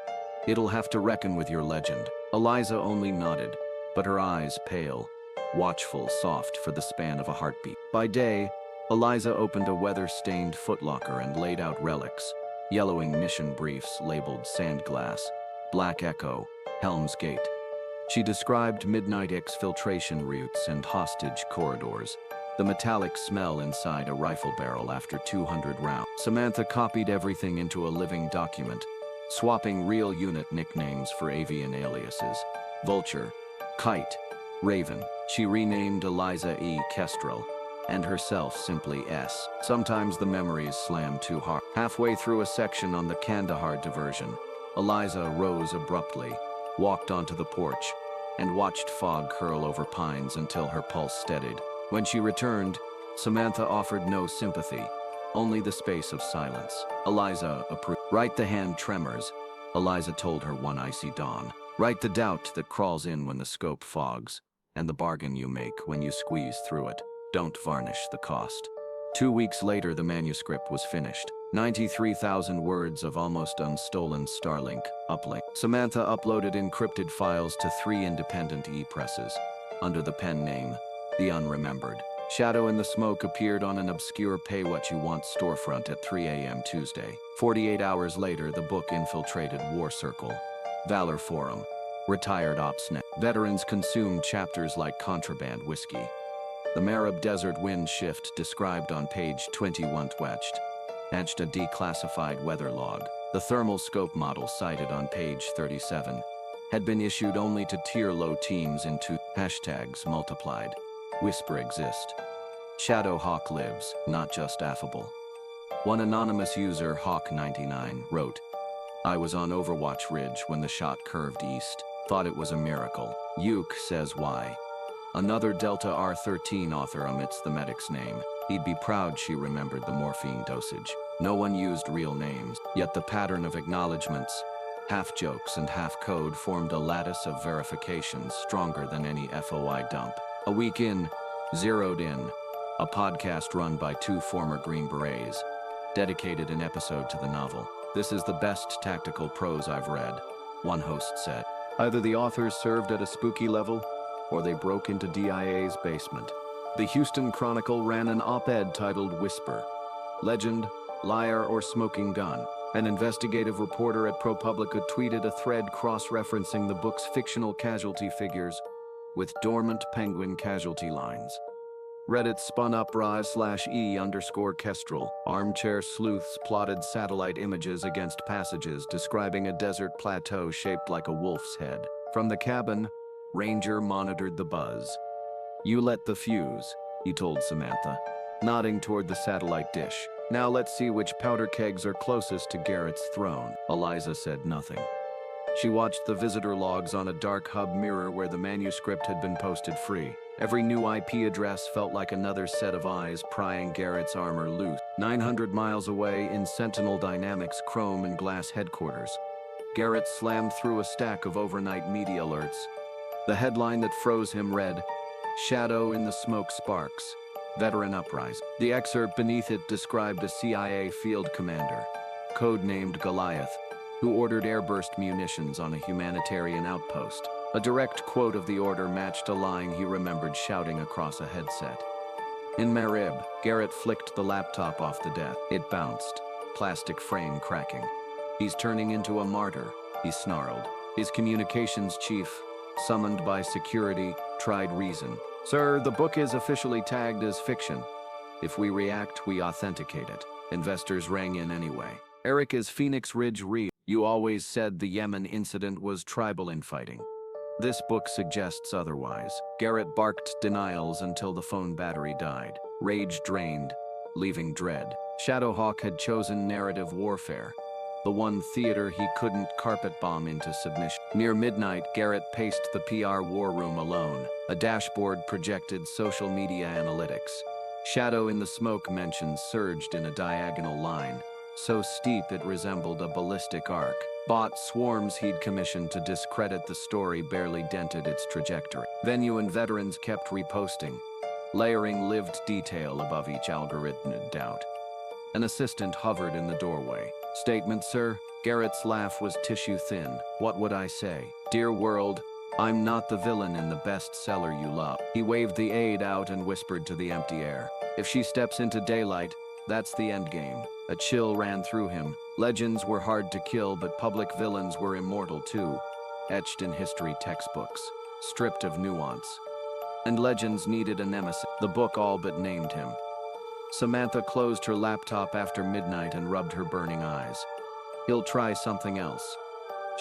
It'll have to reckon with your legend. Eliza only nodded, but her eyes pale, watchful, soft for the span of a heartbeat. By day, Eliza opened a weather-stained footlocker and laid out relics, yellowing mission briefs labeled Sandglass, Black Echo, Helm's Gate. She described midnight exfiltration routes and hostage corridors, the metallic smell inside a rifle barrel after 200 rounds. Samantha copied everything into a living document, swapping real unit nicknames for avian aliases. Vulture, Kite, Raven. She renamed Eliza E. Kestrel, and herself simply S. Sometimes the memories slam too hard. Halfway through a section on the Kandahar diversion, Eliza rose abruptly, walked onto the porch, and watched fog curl over pines until her pulse steadied. When she returned, Samantha offered no sympathy, only the space of silence. Eliza approved. Write the hand tremors, Eliza told her one icy dawn. Write the doubt that crawls in when the scope fogs, and the bargain you make when you squeeze through it. Don't varnish the cost. 2 weeks later, the manuscript was finished. 93,000 words of almost unstolen Starlink uplink. Samantha uploaded encrypted files to 3 independent e-presses, under the pen name, The Unremembered. Shadow in the Smoke appeared on an obscure Pay What You Want storefront at 3 a.m. Tuesday. 48 hours later, the book infiltrated War Circle, Valor Forum, Retired Ops Net. Veterans consumed chapters like contraband whiskey. The Marib Desert wind shift described on page 21 etched a declassified weather log. The thermal scope model cited on page 37 had been issued only to tier-low teams in 2 hashtags multiplied. Whisper exist. Shadow Hawk lives, not just affable. One anonymous user, Hawk99, wrote, I was on Overwatch Ridge when the shot curved east. Thought it was a miracle. Uke says why. Another Delta R13 author omits the medic's name. He'd be proud she remembered the morphine dosage. No one used real names, yet the pattern of acknowledgements, half jokes and half code formed a lattice of verifications stronger than any FOI dump. A week in, Zeroed In, a podcast run by 2 former Green Berets, dedicated an episode to the novel. This is the best tactical prose I've read, one host said. Either the authors served at a spooky level, or they broke into DIA's basement. The Houston Chronicle ran an op-ed titled Whisper, Legend, Liar, or Smoking Gun. An investigative reporter at ProPublica tweeted a thread cross-referencing the book's fictional casualty figures with dormant penguin casualty lines. Reddit spun up /e_Kestrel. Armchair sleuths plotted satellite images against passages describing a desert plateau shaped like a wolf's head. From the cabin, Ranger monitored the buzz. You lit the fuse, he told Samantha, nodding toward the satellite dish. Now let's see which powder kegs are closest to Garrett's throne. Eliza said nothing. She watched the visitor logs on a dark hub mirror where the manuscript had been posted free. Every new IP address felt like another set of eyes prying Garrett's armor loose. 900 miles away in Sentinel Dynamics Chrome and Glass headquarters, Garrett slammed through a stack of overnight media alerts. The headline that froze him read, Shadow in the Smoke Sparks, Veteran Uprising. The excerpt beneath it described a CIA field commander, codenamed Goliath, who ordered airburst munitions on a humanitarian outpost. A direct quote of the order matched a line he remembered shouting across a headset. In Marib, Garrett flicked the laptop off the desk. It bounced, plastic frame cracking. He's turning into a martyr, he snarled. His communications chief, summoned by security, tried reason. Sir, the book is officially tagged as fiction. If we react, we authenticate it. Investors rang in anyway. Eric, is Phoenix Ridge real? You always said the Yemen incident was tribal infighting. This book suggests otherwise. Garrett barked denials until the phone battery died. Rage drained, leaving dread. Shadowhawk had chosen narrative warfare, the one theater he couldn't carpet bomb into submission. Near midnight, Garrett paced the PR war room alone. A dashboard projected social media analytics. Shadow in the Smoke mentions surged in a diagonal line, so steep it resembled a ballistic arc. Bot swarms he'd commissioned to discredit the story barely dented its trajectory. Venue and veterans kept reposting, layering lived detail above each algorithmic doubt. An assistant hovered in the doorway. Statement, sir? Garrett's laugh was tissue thin. What would I say? Dear world, I'm not the villain in the bestseller you love. He waved the aide out and whispered to the empty air. If she steps into daylight, that's the end game. A chill ran through him. Legends were hard to kill, but public villains were immortal too, etched in history textbooks, stripped of nuance. And legends needed a nemesis. The book all but named him. Samantha closed her laptop after midnight and rubbed her burning eyes. He'll try something else,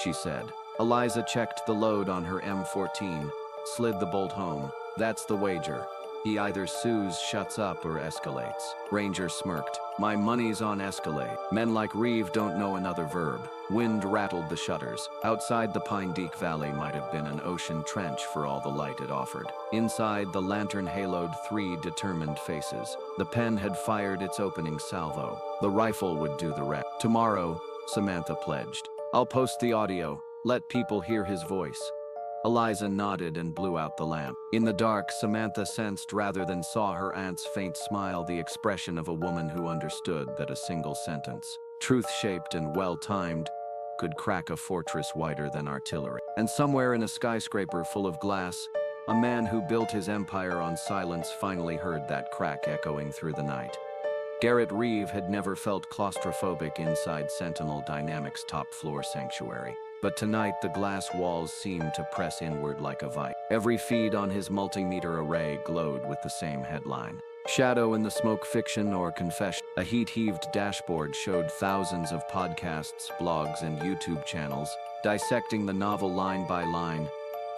she said. Eliza checked the load on her M14, slid the bolt home. That's the wager. He either sues, shuts up, or escalates. Ranger smirked. My money's on escalate. Men like Reeve don't know another verb. Wind rattled the shutters. Outside, the Pine Deak Valley might have been an ocean trench for all the light it offered. Inside, the lantern haloed 3 determined faces. The pen had fired its opening salvo. The rifle would do the rest. Tomorrow, Samantha pledged. I'll post the audio. Let people hear his voice. Eliza nodded and blew out the lamp. In the dark, Samantha sensed rather than saw her aunt's faint smile the expression of a woman who understood that a single sentence, truth-shaped and well-timed, could crack a fortress wider than artillery. And somewhere in a skyscraper full of glass, a man who built his empire on silence finally heard that crack echoing through the night. Garrett Reeve had never felt claustrophobic inside Sentinel Dynamics' top-floor sanctuary. But tonight, the glass walls seemed to press inward like a vice. Every feed on his multimeter array glowed with the same headline. Shadow in the Smoke, Fiction or Confession. A heat-heaved dashboard showed thousands of podcasts, blogs, and YouTube channels, dissecting the novel line by line,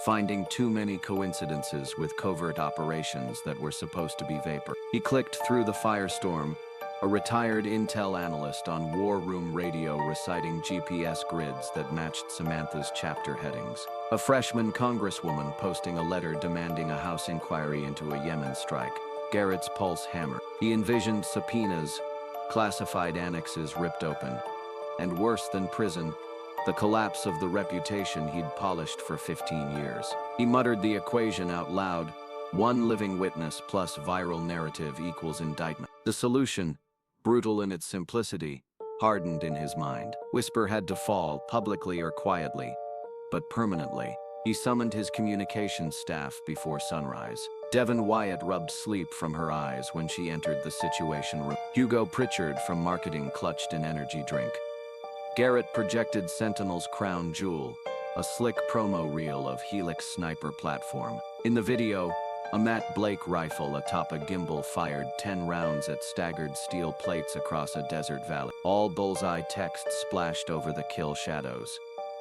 finding too many coincidences with covert operations that were supposed to be vapor. He clicked through the firestorm, a retired intel analyst on War Room Radio reciting GPS grids that matched Samantha's chapter headings. A freshman congresswoman posting a letter demanding a House inquiry into a Yemen strike. Garrett's pulse hammered. He envisioned subpoenas, classified annexes ripped open, and worse than prison, the collapse of the reputation he'd polished for 15 years. He muttered the equation out loud. One living witness plus viral narrative equals indictment. The solution, brutal in its simplicity, hardened in his mind. Whisper had to fall, publicly or quietly, but permanently. He summoned his communications staff before sunrise. Devon Wyatt rubbed sleep from her eyes when she entered the Situation Room. Hugo Pritchard from marketing clutched an energy drink. Garrett projected Sentinel's crown jewel, a slick promo reel of Helix sniper platform. In the video, a Matt Blake rifle atop a gimbal fired 10 rounds at staggered steel plates across a desert valley. All bullseye text splashed over the kill shadows.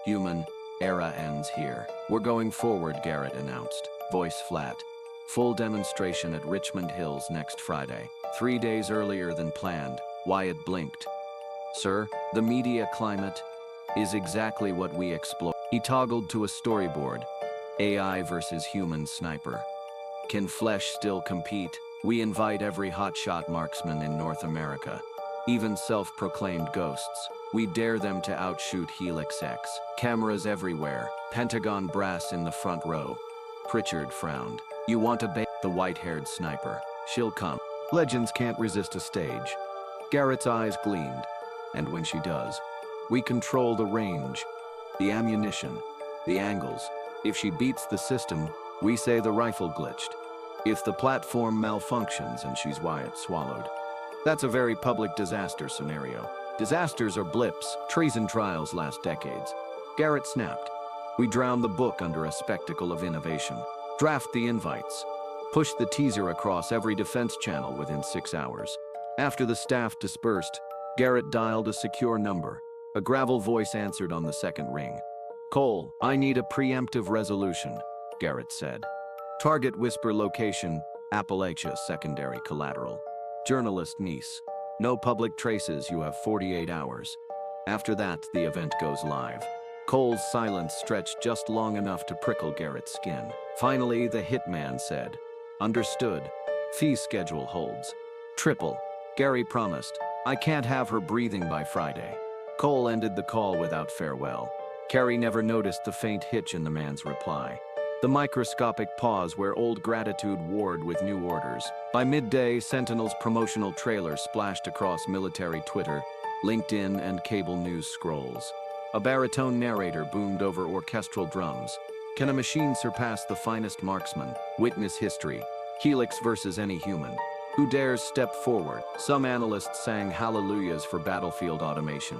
Human era ends here. We're going forward, Garrett announced, voice flat. Full demonstration at Richmond Hills next Friday. 3 days earlier than planned. Wyatt blinked. Sir, the media climate is exactly what we explore. He toggled to a storyboard. AI versus human sniper. Can flesh still compete? We invite every hotshot marksman in North America, even self-proclaimed ghosts. We dare them to outshoot Helix X. Cameras everywhere, Pentagon brass in the front row. Pritchard frowned. You want to bait the white-haired sniper? She'll come. Legends can't resist a stage. Garrett's eyes gleamed. And when she does, we control the range, the ammunition, the angles. If she beats the system, we say the rifle glitched. If the platform malfunctions and she's Wyatt swallowed. That's a very public disaster scenario. Disasters are blips. Treason trials last decades. Garrett snapped. We drown the book under a spectacle of innovation. Draft the invites. Push the teaser across every defense channel within 6 hours. After the staff dispersed, Garrett dialed a secure number. A gravel voice answered on the second ring. Cole, I need a preemptive resolution, Garrett said. Target whisper location, Appalachia secondary collateral. Journalist niece. No public traces, you have 48 hours. After that, the event goes live. Cole's silence stretched just long enough to prickle Garrett's skin. Finally, the hitman said, Understood. Fee schedule holds. Triple. Gary promised. I can't have her breathing by Friday. Cole ended the call without farewell. Carrie never noticed the faint hitch in the man's reply. The microscopic pause where old gratitude warred with new orders. By midday, Sentinel's promotional trailer splashed across military Twitter, LinkedIn and cable news scrolls. A baritone narrator boomed over orchestral drums. Can a machine surpass the finest marksman? Witness history. Helix versus any human. Who dares step forward? Some analysts sang hallelujahs for battlefield automation.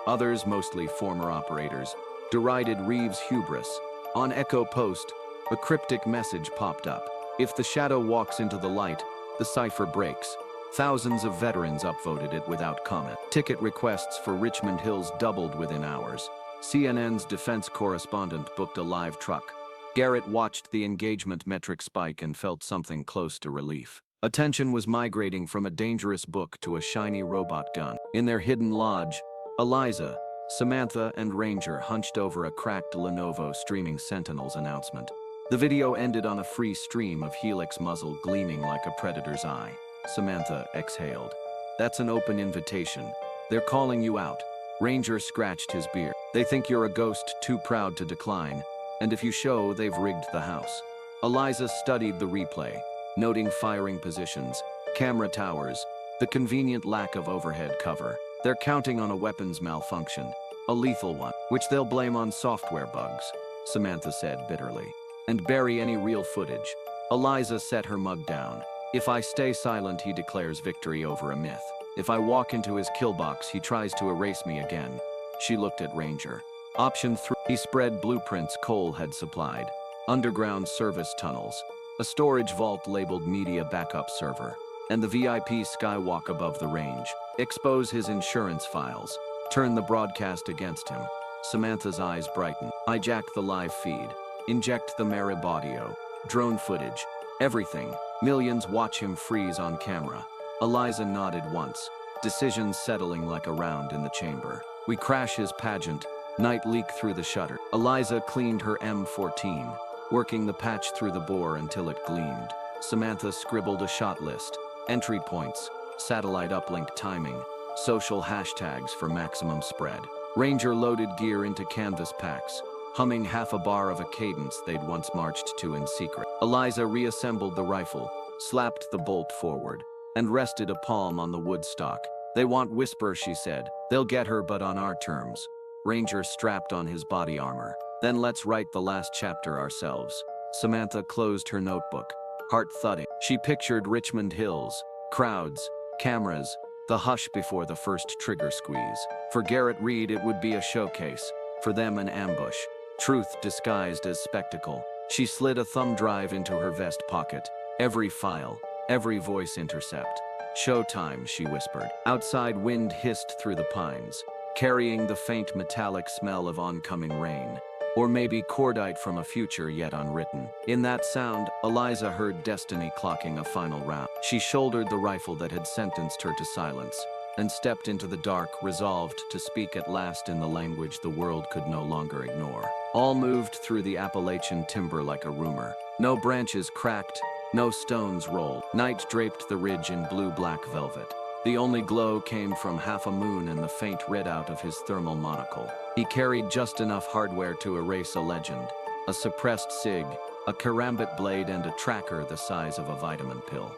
Others, mostly former operators, derided Reeves' hubris. On Echo Post, a cryptic message popped up. If the shadow walks into the light, the cipher breaks. Thousands of veterans upvoted it without comment. Ticket requests for Richmond Hills doubled within hours. CNN's defense correspondent booked a live truck. Garrett watched the engagement metric spike and felt something close to relief. Attention was migrating from a dangerous book to a shiny robot gun. In their hidden lodge, Eliza, Samantha, and Ranger hunched over a cracked Lenovo streaming Sentinel's announcement. The video ended on a free stream of Helix muzzle gleaming like a predator's eye. Samantha exhaled. That's an open invitation. They're calling you out. Ranger scratched his beard. They think you're a ghost too proud to decline, and if you show, they've rigged the house. Eliza studied the replay, noting firing positions, camera towers, the convenient lack of overhead cover. They're counting on a weapons malfunction, a lethal one, which they'll blame on software bugs, Samantha said bitterly, and bury any real footage. Eliza set her mug down. If I stay silent, he declares victory over a myth. If I walk into his kill box, he tries to erase me again. She looked at Ranger. Option 3. He spread blueprints Cole had supplied. Underground service tunnels, a storage vault labeled media backup server, and the VIP skywalk above the range. Expose his insurance files. Turn the broadcast against him. Samantha's eyes brightened. Hijack the live feed. Inject the Marib audio. Drone footage. Everything. Millions watch him freeze on camera. Eliza nodded once, decisions settling like a round in the chamber. We crash his pageant. Night leak through the shutter. Eliza cleaned her M14, working the patch through the bore until it gleamed. Samantha scribbled a shot list. Entry points, satellite uplink timing, social hashtags for maximum spread. Ranger loaded gear into canvas packs, humming half a bar of a cadence they'd once marched to in secret. Eliza reassembled the rifle, slapped the bolt forward, and rested a palm on the wood stock. They want Whisper, she said. They'll get her, but on our terms. Ranger strapped on his body armor. Then let's write the last chapter ourselves. Samantha closed her notebook, heart thudding. She pictured Richmond Hills, crowds, cameras, the hush before the first trigger squeeze. For Garrett Reed, it would be a showcase. For them, an ambush. Truth disguised as spectacle. She slid a thumb drive into her vest pocket. Every file, every voice intercept. Showtime, she whispered. Outside, wind hissed through the pines, carrying the faint metallic smell of oncoming rain. Or maybe cordite from a future yet unwritten. In that sound, Eliza heard destiny clocking a final round. She shouldered the rifle that had sentenced her to silence, and stepped into the dark, resolved to speak at last in the language the world could no longer ignore. All moved through the Appalachian timber like a rumor. No branches cracked, no stones rolled. Night draped the ridge in blue-black velvet. The only glow came from half a moon and the faint readout of his thermal monocle. He carried just enough hardware to erase a legend, a suppressed SIG, a karambit blade, and a tracker the size of a vitamin pill.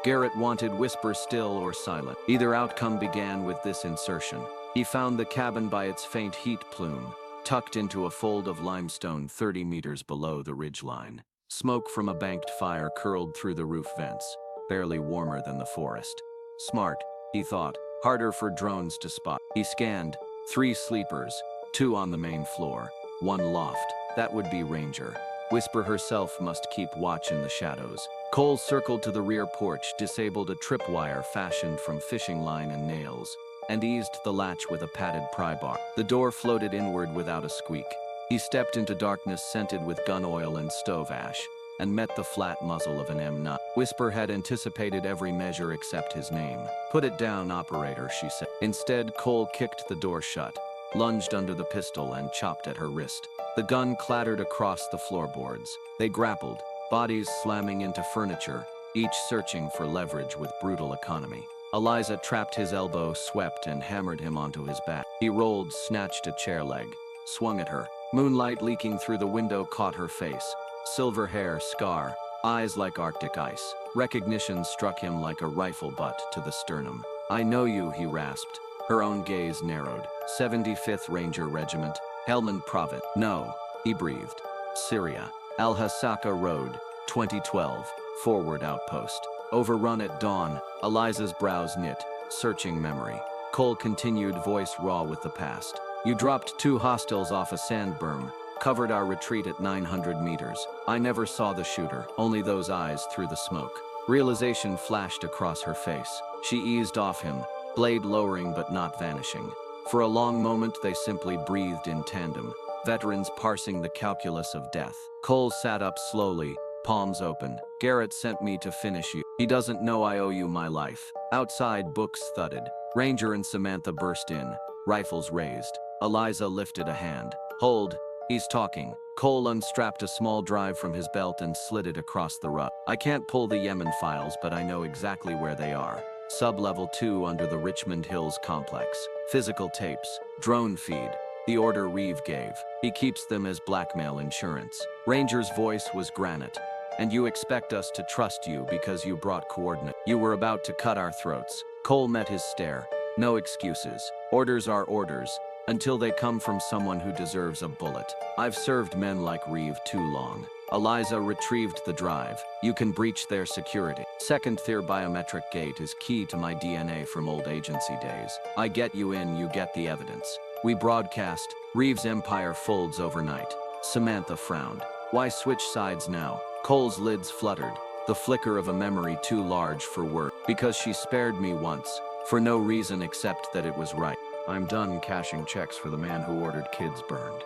Garrett wanted Whisper still or silent. Either outcome began with this insertion. He found the cabin by its faint heat plume, tucked into a fold of limestone 30 meters below the ridgeline. Smoke from a banked fire curled through the roof vents, barely warmer than the forest. Smart, he thought, harder for drones to spot. He scanned, 3 sleepers, 2 on the main floor, 1 loft. That would be Ranger. Whisper herself must keep watch in the shadows. Cole circled to the rear porch, disabled a tripwire fashioned from fishing line and nails, and eased the latch with a padded pry bar. The door floated inward without a squeak. He stepped into darkness scented with gun oil and stove ash, and met the flat muzzle of an M9. Whisper had anticipated every measure except his name. Put it down, operator, she said. Instead, Cole kicked the door shut, lunged under the pistol, and chopped at her wrist. The gun clattered across the floorboards. They grappled, bodies slamming into furniture, each searching for leverage with brutal economy. Eliza trapped his elbow, swept, and hammered him onto his back. He rolled, snatched a chair leg, swung at her. Moonlight leaking through the window caught her face. Silver hair, scar, eyes like Arctic ice. Recognition struck him like a rifle butt to the sternum. I know you, he rasped. Her own gaze narrowed. 75th Ranger Regiment, Helmand Province. No, he breathed. Syria, Al-Hasaka Road, 2012, forward outpost. Overrun at dawn, Eliza's brows knit, searching memory. Cole continued, voice raw with the past. You dropped 2 hostiles off a sand berm, covered our retreat at 900 meters. I never saw the shooter, only those eyes through the smoke. Realization flashed across her face. She eased off him, blade lowering but not vanishing. For a long moment they simply breathed in tandem, veterans parsing the calculus of death. Cole sat up slowly, palms open. Garrett sent me to finish you. He doesn't know I owe you my life. Outside, books thudded. Ranger and Samantha burst in, rifles raised. Eliza lifted a hand. Hold, he's talking. Cole unstrapped a small drive from his belt and slid it across the rug. I can't pull the Yemen files, but I know exactly where they are. Sub-level 2 under the Richmond Hills complex. Physical tapes. Drone feed. The order Reeve gave. He keeps them as blackmail insurance. Ranger's voice was granite. And you expect us to trust you because you brought coordinates. You were about to cut our throats. Cole met his stare. No excuses. Orders are orders, until they come from someone who deserves a bullet. I've served men like Reeve too long. Eliza retrieved the drive. You can breach their security. Second tier biometric gate is key to my DNA from old agency days. I get you in, you get the evidence. We broadcast. Reeve's empire folds overnight. Samantha frowned. Why switch sides now? Cole's lids fluttered. The flicker of a memory too large for words. Because she spared me once, for no reason except that it was right. I'm done cashing checks for the man who ordered kids burned.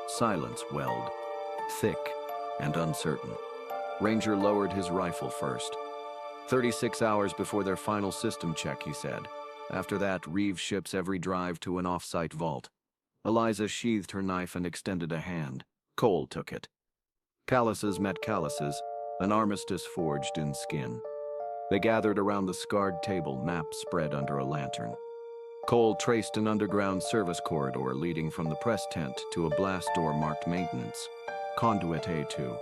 Silence welled, thick and uncertain. Ranger lowered his rifle first. 36 hours before their final system check, he said. After that, Reeve ships every drive to an off-site vault. Eliza sheathed her knife and extended a hand. Cole took it. Calluses met calluses, an armistice forged in skin. They gathered around the scarred table, map spread under a lantern. Cole traced an underground service corridor leading from the press tent to a blast door marked maintenance. Conduit A2.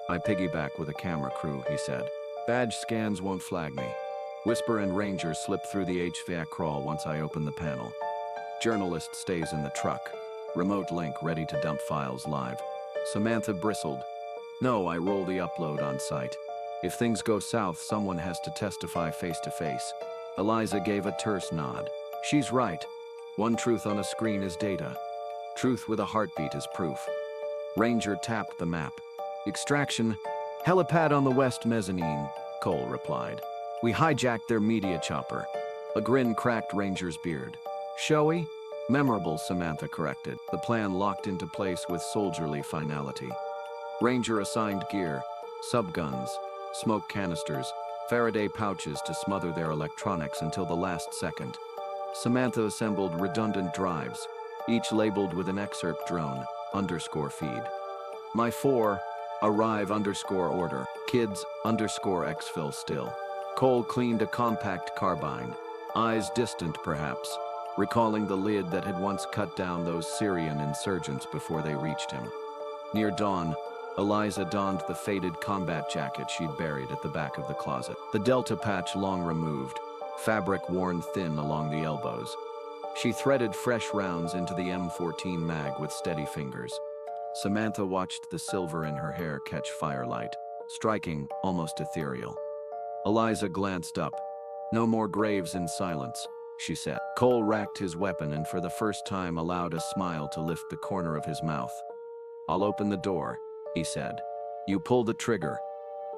I piggyback with a camera crew, he said. Badge scans won't flag me. Whisper and Ranger slip through the HVAC crawl once I open the panel. Journalist stays in the truck. Remote link ready to dump files live. Samantha bristled. No, I roll the upload on site. If things go south, someone has to testify face to face. Eliza gave a terse nod. She's right. One truth on a screen is data. Truth with a heartbeat is proof. Ranger tapped the map. Extraction. Helipad on the west mezzanine, Cole replied. We hijacked their media chopper. A grin cracked Ranger's beard. Showy? Memorable, Samantha corrected. The plan locked into place with soldierly finality. Ranger assigned gear, subguns, smoke canisters, Faraday pouches to smother their electronics until the last second. Samantha assembled redundant drives, each labeled with an excerpt drone, _feed. My 4, arrive _order, kids _exfil still. Cole cleaned a compact carbine, eyes distant perhaps, recalling the lid that had once cut down those Syrian insurgents before they reached him. Near dawn, Eliza donned the faded combat jacket she'd buried at the back of the closet. The delta patch long removed, fabric worn thin along the elbows. She threaded fresh rounds into the M14 mag with steady fingers. Samantha watched the silver in her hair catch firelight, striking, almost ethereal. Eliza glanced up. No more graves in silence, she said. Cole racked his weapon and for the first time allowed a smile to lift the corner of his mouth. I'll open the door, he said. You pull the trigger.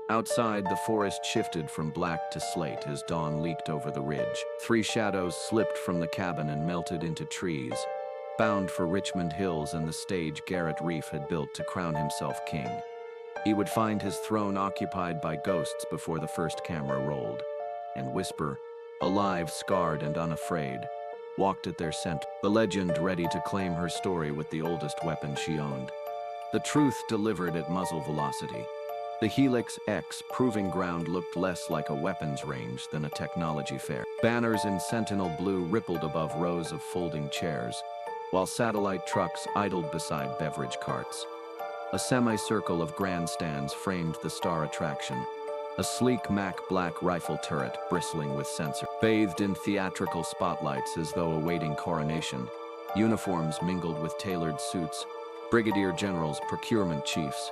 Outside, the forest shifted from black to slate as dawn leaked over the ridge. 3 shadows slipped from the cabin and melted into trees, bound for Richmond Hills and the stage Garrett Reeve had built to crown himself king. He would find his throne occupied by ghosts before the first camera rolled, and Whisper, alive, scarred, and unafraid, walked at their center, the legend ready to claim her story with the oldest weapon she owned. The truth delivered at muzzle velocity. The Helix X proving ground looked less like a weapons range than a technology fair. Banners in sentinel blue rippled above rows of folding chairs, while satellite trucks idled beside beverage carts. A semicircle of grandstands framed the star attraction, A sleek Mac black rifle turret bristling with sensors. Bathed in theatrical spotlights as though awaiting coronation, uniforms mingled with tailored suits, brigadier generals, procurement chiefs,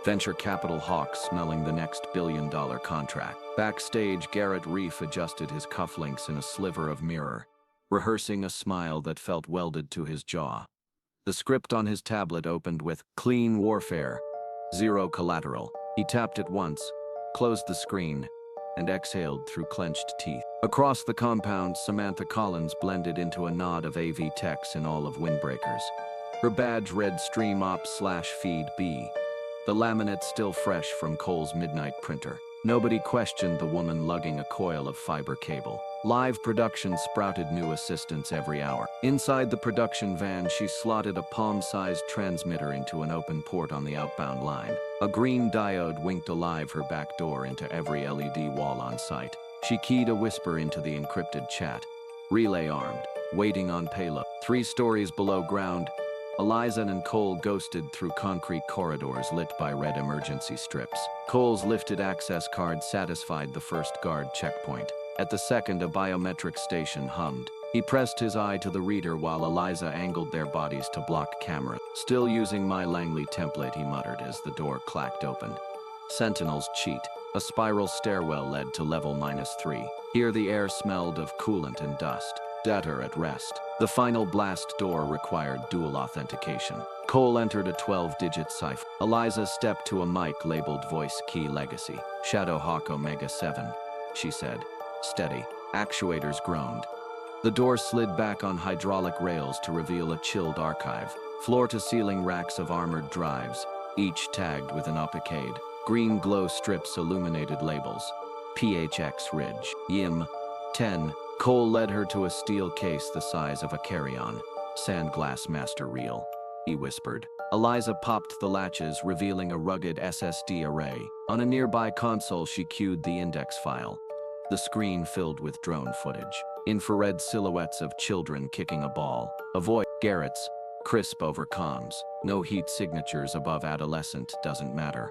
venture capital hawks smelling the next billion-dollar contract. Backstage, Garrett Reef adjusted his cufflinks in a sliver of mirror, rehearsing a smile that felt welded to his jaw. The script on his tablet opened with "Clean Warfare, Zero Collateral." He tapped it once, closed the screen, and exhaled through clenched teeth. Across the compound, Samantha Collins blended into a nod of AV techs in all of windbreakers. Her badge read Stream Op/Feed B, the laminate still fresh from Cole's midnight printer. Nobody questioned the woman lugging a coil of fiber cable. Live production sprouted new assistants every hour. Inside the production van, she slotted a palm-sized transmitter into an open port on the outbound line. A green diode winked alive her back door into every LED wall on site. She keyed a whisper into the encrypted chat. Relay armed, waiting on payload. 3 stories below ground, Eliza and Cole ghosted through concrete corridors lit by red emergency strips. Cole's lifted access card satisfied the first guard checkpoint. At the second, a biometric station hummed. He pressed his eye to the reader while Eliza angled their bodies to block camera. "Still using my Langley template," he muttered as the door clacked open. Sentinels cheat. A spiral stairwell led to level -3. Here the air smelled of coolant and dust. Debtor at rest. The final blast door required dual authentication. Cole entered a 12-digit cipher. Eliza stepped to a mic labeled Voice Key Legacy. "Shadowhawk Omega 7, she said. Steady. Actuators groaned. The door slid back on hydraulic rails to reveal a chilled archive. Floor-to-ceiling racks of armored drives, each tagged with an applique. Green glow strips illuminated labels. PHX Ridge. Yim. 10. Cole led her to a steel case the size of a carry-on. "Sandglass master reel," he whispered. Eliza popped the latches, revealing a rugged SSD array. On a nearby console, she cued the index file. The screen filled with drone footage. Infrared silhouettes of children kicking a ball. Avoid Garrett's, crisp over comms. "No heat signatures above adolescent, doesn't matter."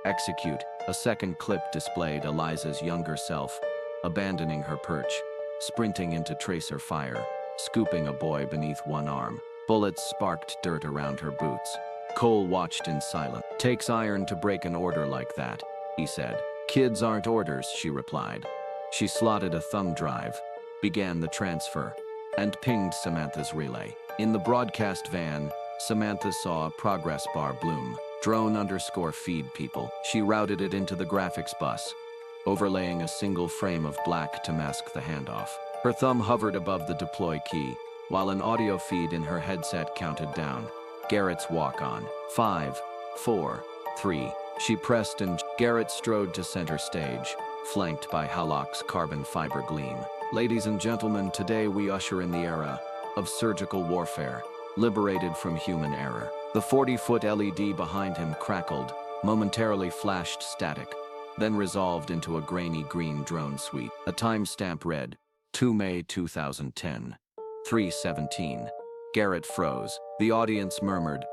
Execute. A second clip displayed Eliza's younger self, abandoning her perch, sprinting into tracer fire, scooping a boy beneath one arm. Bullets sparked dirt around her boots. Cole watched in silence. "Takes iron to break an order like that," he said. "Kids aren't orders," she replied. She slotted a thumb drive, began the transfer, and pinged Samantha's relay. In the broadcast van, Samantha saw a progress bar bloom. Drone_feed people. She routed it into the graphics bus, overlaying a single frame of black to mask the handoff. Her thumb hovered above the deploy key, while an audio feed in her headset counted down. Garrett's walk-on. 5, 4, 3. She pressed and Garrett strode to center stage, flanked by Hallock's carbon fiber gleam. "Ladies and gentlemen, today we usher in the era of surgical warfare, liberated from human error." The 40-foot LED behind him crackled, momentarily flashed static, then resolved into a grainy green drone suite. A timestamp read, 2 May 2010, 3:17. Garrett froze. The audience murmured.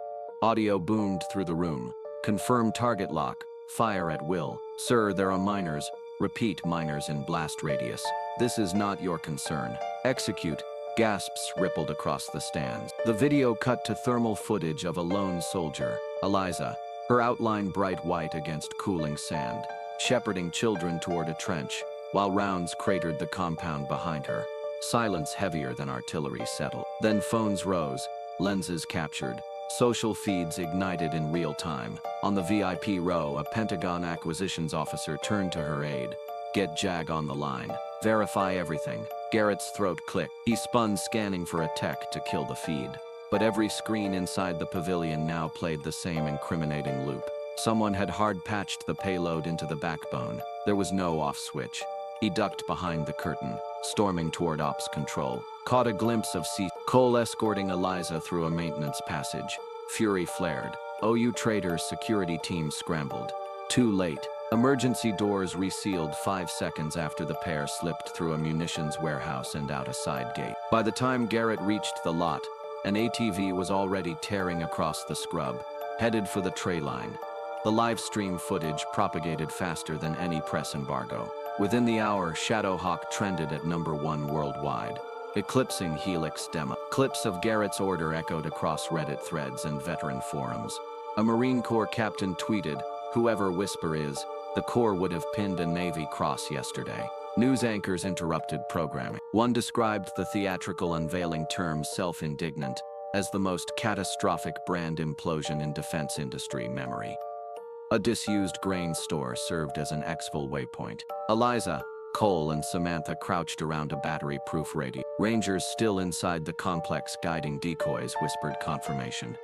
Audio boomed through the room. "Confirm target lock. Fire at will. Sir, there are miners. Repeat, miners in blast radius. This is not your concern. Execute." Gasps rippled across the stands. The video cut to thermal footage of a lone soldier, Eliza, her outline bright white against cooling sand, shepherding children toward a trench, while rounds cratered the compound behind her. Silence heavier than artillery settled. Then phones rose, lenses captured, social feeds ignited in real time. On the VIP row, a Pentagon acquisitions officer turned to her aide. "Get JAG on the line. Verify everything." Garrett's throat clicked. He spun, scanning for a tech to kill the feed. But every screen inside the pavilion now played the same incriminating loop. Someone had hard-patched the payload into the backbone. There was no off switch. He ducked behind the curtain, storming toward ops control. Caught a glimpse of Cole escorting Eliza through a maintenance passage. Fury flared. OU Traders security team scrambled. Too late. Emergency doors resealed 5 seconds after the pair slipped through a munitions warehouse and out a side gate. By the time Garrett reached the lot, an ATV was already tearing across the scrub, headed for the tray line. The live stream footage propagated faster than any press embargo. Within the hour, Shadowhawk trended at #1 worldwide, eclipsing Helix demo. Clips of Garrett's order echoed across Reddit threads and veteran forums. A Marine Corps captain tweeted, "Whoever Whisper is, the Corps would have pinned a Navy cross yesterday." News anchors interrupted programming. One described the theatrical unveiling term self-indignant as the most catastrophic brand implosion in defense industry memory. A disused grain store served as an exfil waypoint. Eliza, Cole, and Samantha crouched around a battery-proof radio. Rangers still inside the complex guiding decoys whispered confirmation.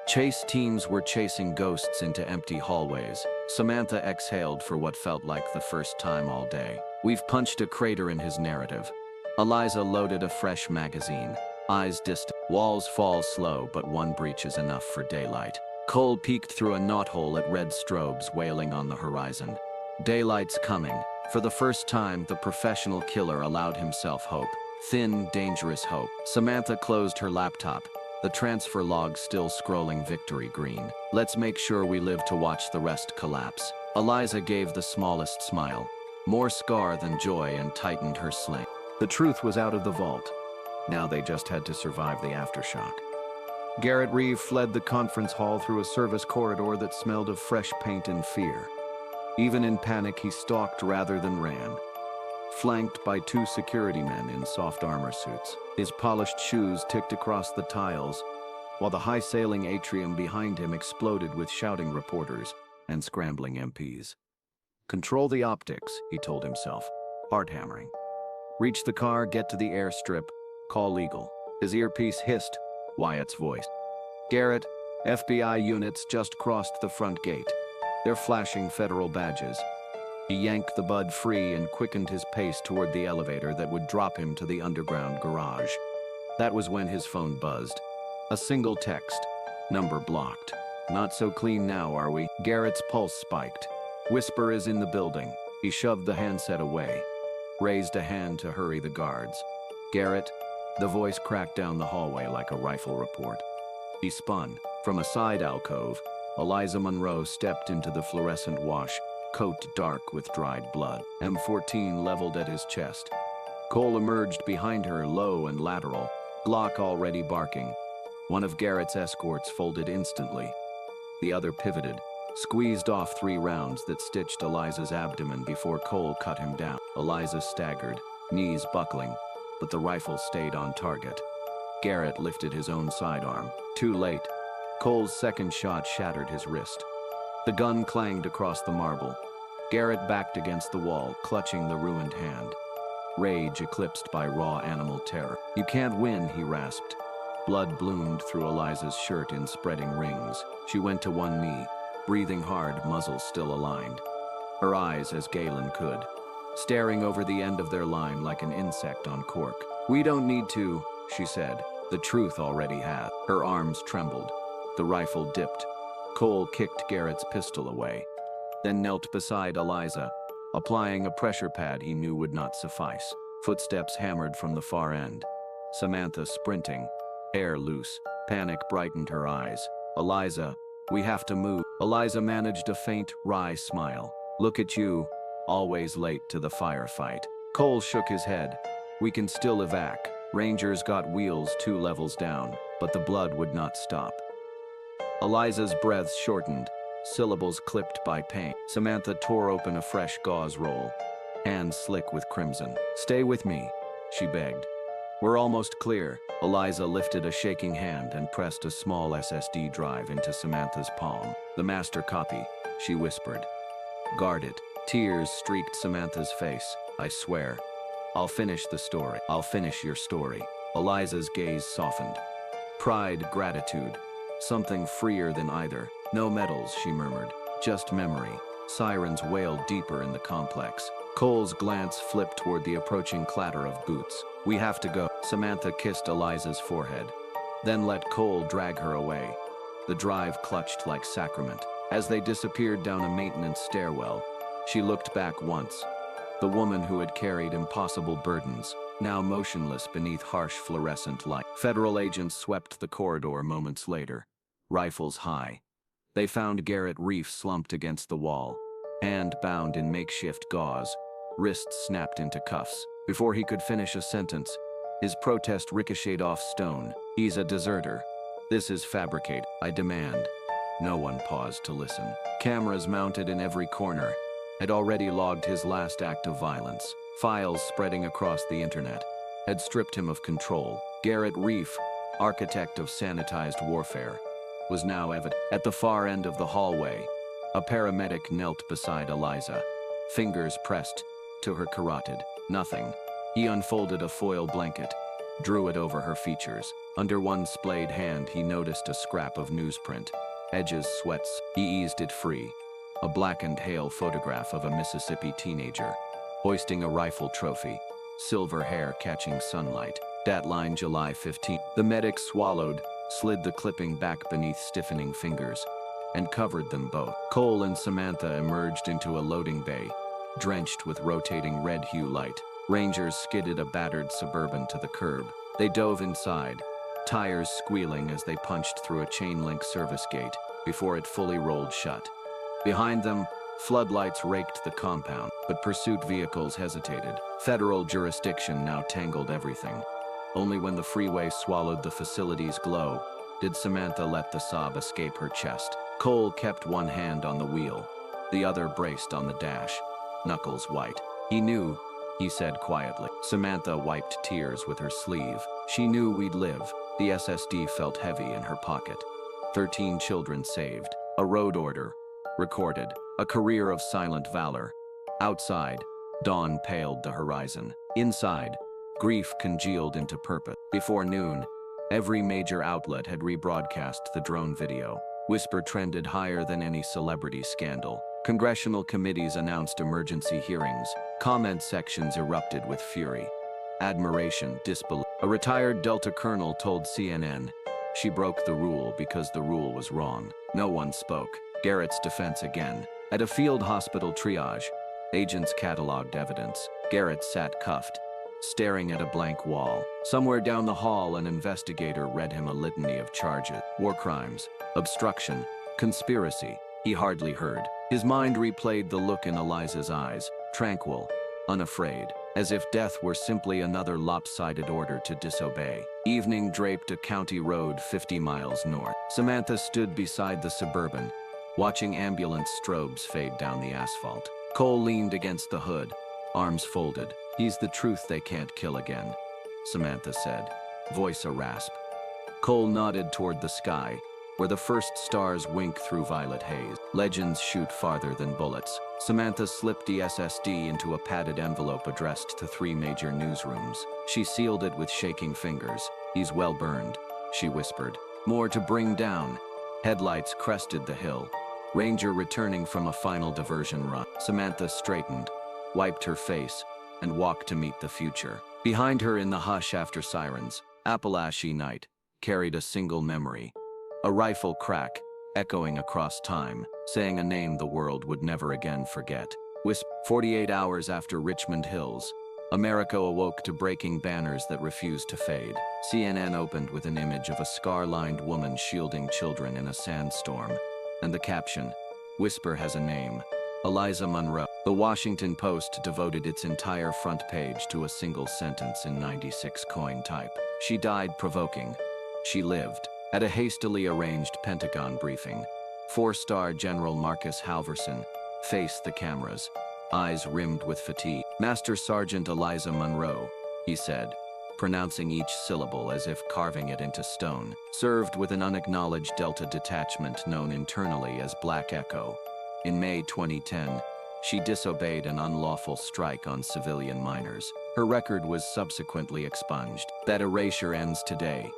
Chase teams were chasing ghosts into empty hallways. Samantha exhaled for what felt like the first time all day. "We've punched a crater in his narrative." Eliza loaded a fresh magazine, eyes distant. Walls fall slow, but one breach is enough for daylight. Cole peeked through a knothole at red strobes wailing on the horizon. Daylight's coming. For the first time, the professional killer allowed himself hope. Thin, dangerous hope. Samantha closed her laptop, the transfer log still scrolling victory green. "Let's make sure we live to watch the rest collapse." Eliza gave the smallest smile, more scar than joy, and tightened her sling. The truth was out of the vault. Now they just had to survive the aftershock. Garrett Reeve fled the conference hall through a service corridor that smelled of fresh paint and fear. Even in panic, he stalked rather than ran, flanked by 2 security men in soft armor suits. His polished shoes ticked across the tiles, while the high-sailing atrium behind him exploded with shouting reporters and scrambling MPs. "Control the optics," he told himself, heart hammering. "Reach the car, get to the airstrip, call legal." His earpiece hissed Wyatt's voice. "Garrett, FBI units just crossed the front gate. They're flashing federal badges." He yanked the bud free and quickened his pace toward the elevator that would drop him to the underground garage. That was when his phone buzzed. A single text. "Number blocked. Not so clean now, are we?" Garrett's pulse spiked. "Whisper is in the building." He shoved the handset away, raised a hand to hurry the guards. "Garrett." The voice cracked down the hallway like a rifle report. He spun. From a side alcove, Eliza Monroe stepped into the fluorescent wash, coat dark with dried blood, M14 leveled at his chest. Cole emerged behind her, low and lateral, Glock already barking. One of Garrett's escorts folded instantly. The other pivoted, squeezed off 3 rounds that stitched Eliza's abdomen before Cole cut him down. Eliza staggered, knees buckling, but the rifle stayed on target. Garrett lifted his own sidearm. Too late. Cole's second shot shattered his wrist. The gun clanged across the marble. Garrett backed against the wall, clutching the ruined hand. Rage eclipsed by raw animal terror. "You can't win," he rasped. Blood bloomed through Eliza's shirt in spreading rings. She went to one knee, breathing hard, muzzle still aligned. Her eyes as Galen could, staring over the end of their line like an insect on cork. "We don't need to," she said. The truth already had. Her arms trembled. The rifle dipped. Cole kicked Garrett's pistol away, then knelt beside Eliza, applying a pressure pad he knew would not suffice. Footsteps hammered from the far end. Samantha sprinting, hair loose. Panic brightened her eyes. "Eliza, we have to move." Eliza managed a faint, wry smile. "Look at you, always late to the firefight." Cole shook his head. "We can still evac. Rangers got wheels 2 levels down, but the blood would not stop." Eliza's breath shortened, syllables clipped by pain. Samantha tore open a fresh gauze roll, hands slick with crimson. "Stay with me," she begged. "We're almost clear." Eliza lifted a shaking hand and pressed a small SSD drive into Samantha's palm. "The master copy," she whispered. "Guard it." Tears streaked Samantha's face. "I swear. I'll finish the story. I'll finish your story." Eliza's gaze softened. Pride, gratitude, something freer than either. "No medals," she murmured. "Just memory." Sirens wailed deeper in the complex. Cole's glance flipped toward the approaching clatter of boots. "We have to go." Samantha kissed Eliza's forehead, then let Cole drag her away. The drive clutched like sacrament. As they disappeared down a maintenance stairwell, she looked back once. The woman who had carried impossible burdens, now motionless beneath harsh fluorescent light. Federal agents swept the corridor moments later, rifles high. They found Garrett Reef slumped against the wall, hand bound in makeshift gauze, wrists snapped into cuffs. Before he could finish a sentence, his protest ricocheted off stone. "He's a deserter. This is fabricated, I demand." No one paused to listen. Cameras mounted in every corner had already logged his last act of violence. Files spreading across the internet had stripped him of control. Garrett Reef, architect of sanitized warfare, was now evident. At the far end of the hallway, a paramedic knelt beside Eliza, fingers pressed to her carotid. Nothing. He unfolded a foil blanket, drew it over her features. Under one splayed hand, he noticed a scrap of newsprint. Edges sweats. He eased it free. A blackened Hale photograph of a Mississippi teenager, hoisting a rifle trophy, silver hair catching sunlight. Datline July 15. The medic swallowed, slid the clipping back beneath stiffening fingers, and covered them both. Cole and Samantha emerged into a loading bay, drenched with rotating red hue light. Rangers skidded a battered Suburban to the curb. They dove inside, tires squealing as they punched through a chain-link service gate before it fully rolled shut. Behind them, floodlights raked the compound, but pursuit vehicles hesitated. Federal jurisdiction now tangled everything. Only when the freeway swallowed the facility's glow did Samantha let the sob escape her chest. Cole kept one hand on the wheel, the other braced on the dash, knuckles white. "He knew," he said quietly. Samantha wiped tears with her sleeve. "She knew we'd live." The SSD felt heavy in her pocket. 13 children saved. A road order recorded. A career of silent valor. Outside, dawn paled the horizon. Inside, grief congealed into purpose. Before noon, every major outlet had rebroadcast the drone video. Whisper trended higher than any celebrity scandal. Congressional committees announced emergency hearings. Comment sections erupted with fury. Admiration, disbelief. A retired Delta colonel told CNN she broke the rule because the rule was wrong. No one spoke. Garrett's defense again. At a field hospital triage, agents cataloged evidence. Garrett sat cuffed, staring at a blank wall. Somewhere down the hall, an investigator read him a litany of charges. War crimes, obstruction, conspiracy. He hardly heard. His mind replayed the look in Eliza's eyes, tranquil, unafraid, as if death were simply another lopsided order to disobey. Evening draped a county road 50 miles north. Samantha stood beside the Suburban, watching ambulance strobes fade down the asphalt. Cole leaned against the hood, arms folded. "He's the truth they can't kill again," Samantha said, voice a rasp. Cole nodded toward the sky, where the first stars wink through violet haze. Legends shoot farther than bullets. Samantha slipped the SSD into a padded envelope addressed to 3 major newsrooms. She sealed it with shaking fingers. "He's well burned," she whispered. "More to bring down." Headlights crested the hill. Ranger returning from a final diversion run. Samantha straightened, wiped her face, and walked to meet the future. Behind her in the hush after sirens, Appalachian night carried a single memory. A rifle crack, echoing across time, saying a name the world would never again forget. 48 hours after Richmond Hills, America awoke to breaking banners that refused to fade. CNN opened with an image of a scar-lined woman shielding children in a sandstorm, and the caption, "Whisper has a name, Eliza Monroe." The Washington Post devoted its entire front page to a single sentence in 96 coin type. "She died provoking. She lived." At a hastily arranged Pentagon briefing, 4-star General Marcus Halverson faced the cameras, eyes rimmed with fatigue. "Master Sergeant Eliza Monroe," he said, pronouncing each syllable as if carving it into stone, served with an unacknowledged Delta detachment known internally as Black Echo. In May 2010, she disobeyed an unlawful strike on civilian miners. Her record was subsequently expunged. That erasure ends today.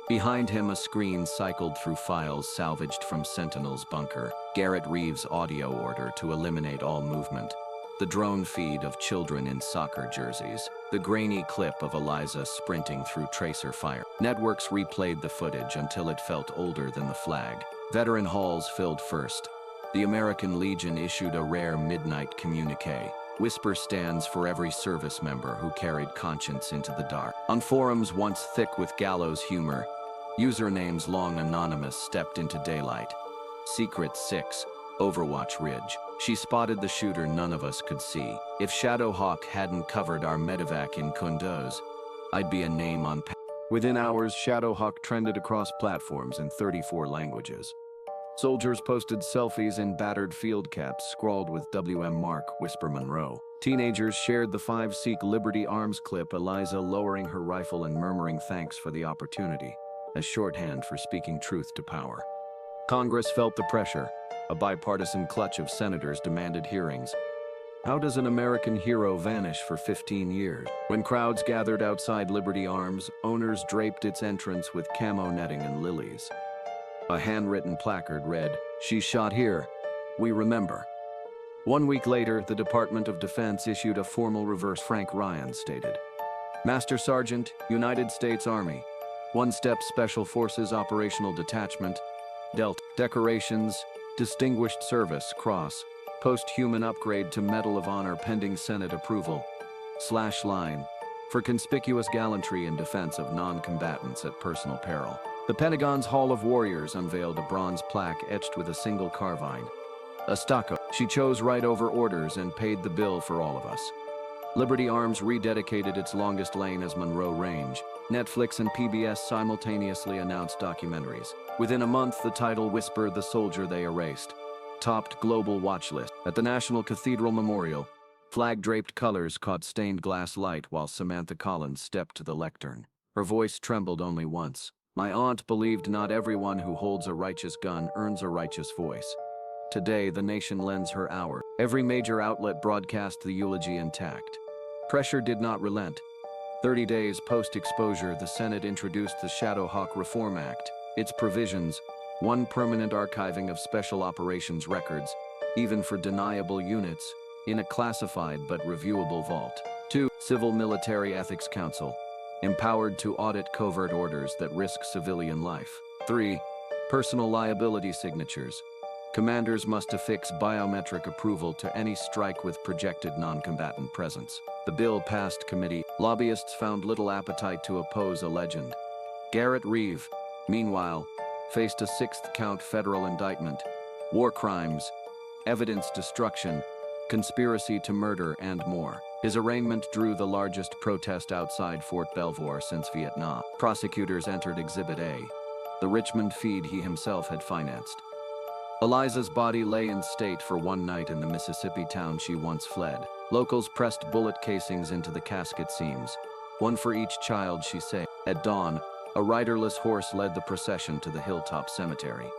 Behind him, a screen cycled through files salvaged from Sentinel's bunker. Garrett Reeves' audio order to eliminate all movement. The drone feed of children in soccer jerseys. The grainy clip of Eliza sprinting through tracer fire. Networks replayed the footage until it felt older than the flag. Veteran halls filled first. The American Legion issued a rare midnight communique. Whisper stands for every service member who carried conscience into the dark. On forums once thick with gallows humor, usernames long anonymous stepped into daylight. Secret 6, Overwatch Ridge. She spotted the shooter none of us could see. If Shadowhawk hadn't covered our medevac in Kunduz, I'd be a name on Within hours, Shadowhawk trended across platforms in 34 languages. Soldiers posted selfies in battered field caps scrawled with WM Mark, Whisper Monroe. Teenagers shared the 5 Seek Liberty Arms clip, Eliza lowering her rifle and murmuring thanks for the opportunity, as shorthand for speaking truth to power. Congress felt the pressure. A bipartisan clutch of senators demanded hearings. How does an American hero vanish for 15 years? When crowds gathered outside Liberty Arms, owners draped its entrance with camo netting and lilies. A handwritten placard read, "She's shot here. We remember." 1 week later, the Department of Defense issued a formal reverse. Frank Ryan stated, "Master Sergeant, United States Army, 1-step Special Forces Operational Detachment, Delta. Decorations, Distinguished Service, Cross, Post-Human Upgrade to Medal of Honor pending Senate approval, /line, for conspicuous gallantry in defense of non-combatants at personal peril." The Pentagon's Hall of Warriors unveiled a bronze plaque etched with a single carvine. A stocko. She chose right over orders and paid the bill for all of us. Liberty Arms rededicated its longest lane as Monroe Range. Netflix and PBS simultaneously announced documentaries. Within a month, the title Whisper, the Soldier They Erased topped global watch list. At the National Cathedral Memorial, flag-draped colors caught stained glass light while Samantha Collins stepped to the lectern. Her voice trembled only once. "My aunt believed not everyone who holds a righteous gun earns a righteous voice." Today, the nation lends her hour. Every major outlet broadcast the eulogy intact. Pressure did not relent. 30 days post-exposure, the Senate introduced the Shadowhawk Reform Act. Its provisions: 1. Permanent archiving of special operations records, even for deniable units, in a classified but reviewable vault. 2. Civil Military Ethics Council, empowered to audit covert orders that risk civilian life. 3. Personal liability signatures. Commanders must affix biometric approval to any strike with projected non-combatant presence. The bill passed committee. Lobbyists found little appetite to oppose a legend. Garrett Reeve, meanwhile, faced a 6th-count federal indictment. War crimes, evidence destruction, conspiracy to murder, and more. His arraignment drew the largest protest outside Fort Belvoir since Vietnam. Prosecutors entered Exhibit A, the Richmond feed he himself had financed. Eliza's body lay in state for 1 night in the Mississippi town she once fled. Locals pressed bullet casings into the casket seams, 1 for each child she saved. At dawn, a riderless horse led the procession to the hilltop cemetery.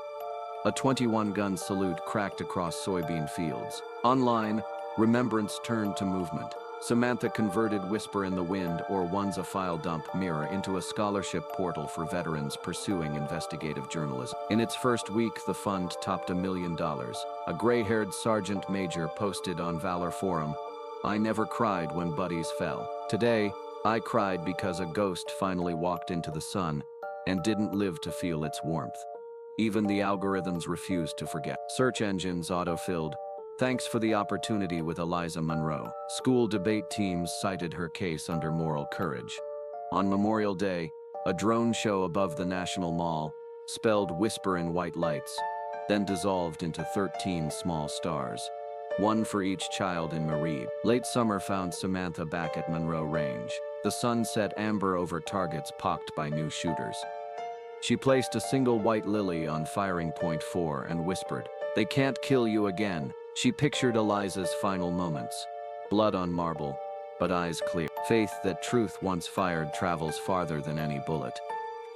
A 21-gun salute cracked across soybean fields. Online, remembrance turned to movement. Samantha converted Whisper in the Wind, or One's a File Dump Mirror, into a scholarship portal for veterans pursuing investigative journalism. In its first week, the fund topped $1 million. A gray-haired sergeant major posted on Valor Forum, "I never cried when buddies fell. Today, I cried because a ghost finally walked into the sun and didn't live to feel its warmth." Even the algorithms refused to forget. Search engines auto-filled, "Thanks for the opportunity with Eliza Monroe." School debate teams cited her case under moral courage. On Memorial Day, a drone show above the National Mall spelled Whisper in white lights, then dissolved into 13 small stars, 1 for each child in Marib. Late summer found Samantha back at Monroe Range. The sun set amber over targets pocked by new shooters. She placed a single white lily on firing point 4 and whispered, "They can't kill you again." She pictured Eliza's final moments. Blood on marble, but eyes clear. Faith that truth once fired travels farther than any bullet.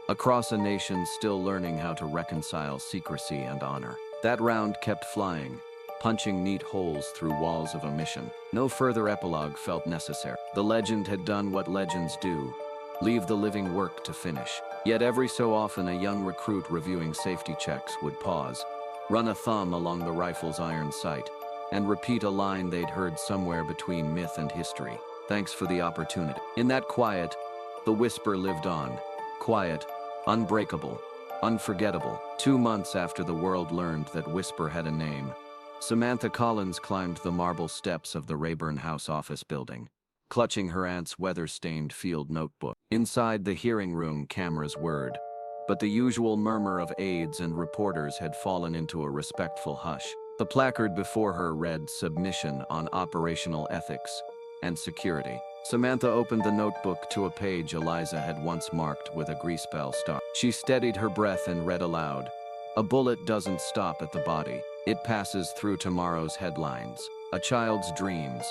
Across a nation still learning how to reconcile secrecy and honor. That round kept flying, punching neat holes through walls of omission. No further epilogue felt necessary. The legend had done what legends do: leave the living work to finish. Yet every so often a young recruit reviewing safety checks would pause, run a thumb along the rifle's iron sight, and repeat a line they'd heard somewhere between myth and history. "Thanks for the opportunity." In that quiet, the Whisper lived on. Quiet, unbreakable, unforgettable. 2 months after the world learned that Whisper had a name, Samantha Collins climbed the marble steps of the Rayburn House office building, clutching her aunt's weather-stained field notebook. Inside the hearing room, cameras whirred. but the usual murmur of aides and reporters had fallen into a respectful hush. The placard before her read Submission on Operational Ethics and Security. Samantha opened the notebook to a page Eliza had once marked with a greasebell star. She steadied her breath and read aloud. A bullet doesn't stop at the body. It passes through tomorrow's headlines. A child's dreams.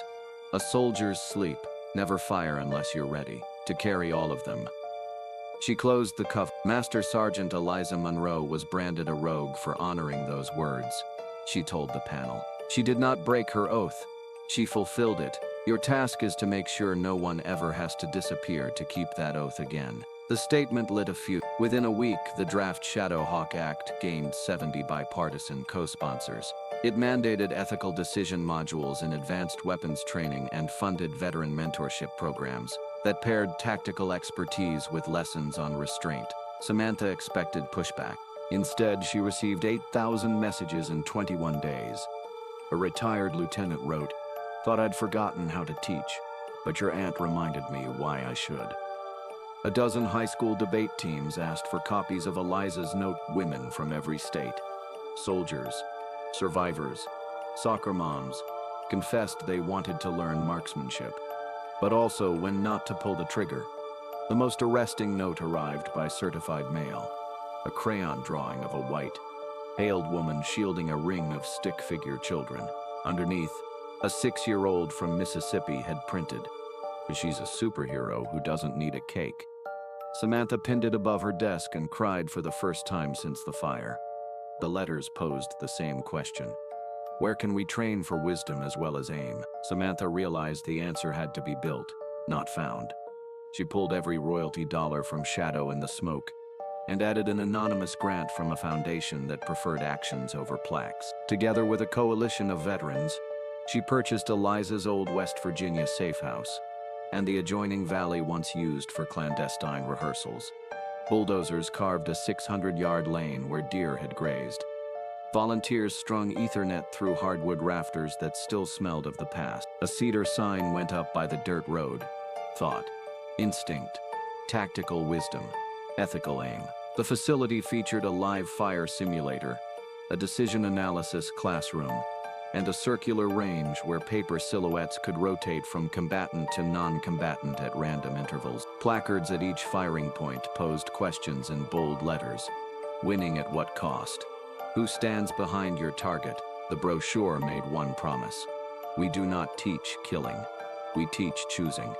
A soldier's sleep. Never fire unless you're ready to carry all of them. She closed the cover. Master Sergeant Eliza Monroe was branded a rogue for honoring those words, she told the panel. She did not break her oath. She fulfilled it. Your task is to make sure no one ever has to disappear to keep that oath again. The statement lit a fuse. Within a week, the draft Shadowhawk Act gained 70 bipartisan co-sponsors. It mandated ethical decision modules in advanced weapons training and funded veteran mentorship programs that paired tactical expertise with lessons on restraint. Samantha expected pushback. Instead, she received 8,000 messages in 21 days. A retired lieutenant wrote, "Thought I'd forgotten how to teach, but your aunt reminded me why I should." A dozen high school debate teams asked for copies of Eliza's note. Women from every state, soldiers, survivors, soccer moms, confessed they wanted to learn marksmanship, but also when not to pull the trigger. The most arresting note arrived by certified mail. A crayon drawing of a white, haled woman shielding a ring of stick figure children. Underneath, a 6-year-old from Mississippi had printed, "She's a superhero who doesn't need a cake." Samantha pinned it above her desk and cried for the first time since the fire. The letters posed the same question. Where can we train for wisdom as well as aim? Samantha realized the answer had to be built, not found. She pulled every royalty dollar from Shadow in the Smoke and added an anonymous grant from a foundation that preferred actions over plaques. Together with a coalition of veterans, she purchased Eliza's old West Virginia safe house and the adjoining valley once used for clandestine rehearsals. Bulldozers carved a 600-yard lane where deer had grazed. Volunteers strung Ethernet through hardwood rafters that still smelled of the past. A cedar sign went up by the dirt road. Thought, instinct, tactical wisdom, ethical aim. The facility featured a live fire simulator, a decision analysis classroom, and a circular range where paper silhouettes could rotate from combatant to non-combatant at random intervals. Placards at each firing point posed questions in bold letters. Winning at what cost? Who stands behind your target? The brochure made one promise. We do not teach killing. We teach choosing.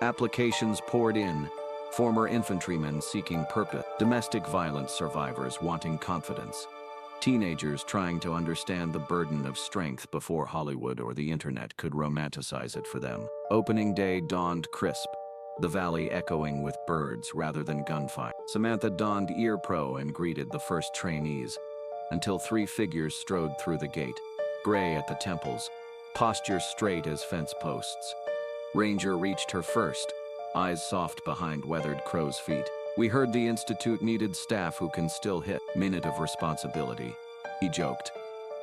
Applications poured in. Former infantrymen seeking purpose. Domestic violence survivors wanting confidence. Teenagers trying to understand the burden of strength before Hollywood or the internet could romanticize it for them. Opening day dawned crisp, the valley echoing with birds rather than gunfire. Samantha donned ear pro and greeted the first trainees, until 3 figures strode through the gate, gray at the temples, posture straight as fence posts. Ranger reached her first, eyes soft behind weathered crow's feet. We heard the Institute needed staff who can still hit. Minute of responsibility, he joked.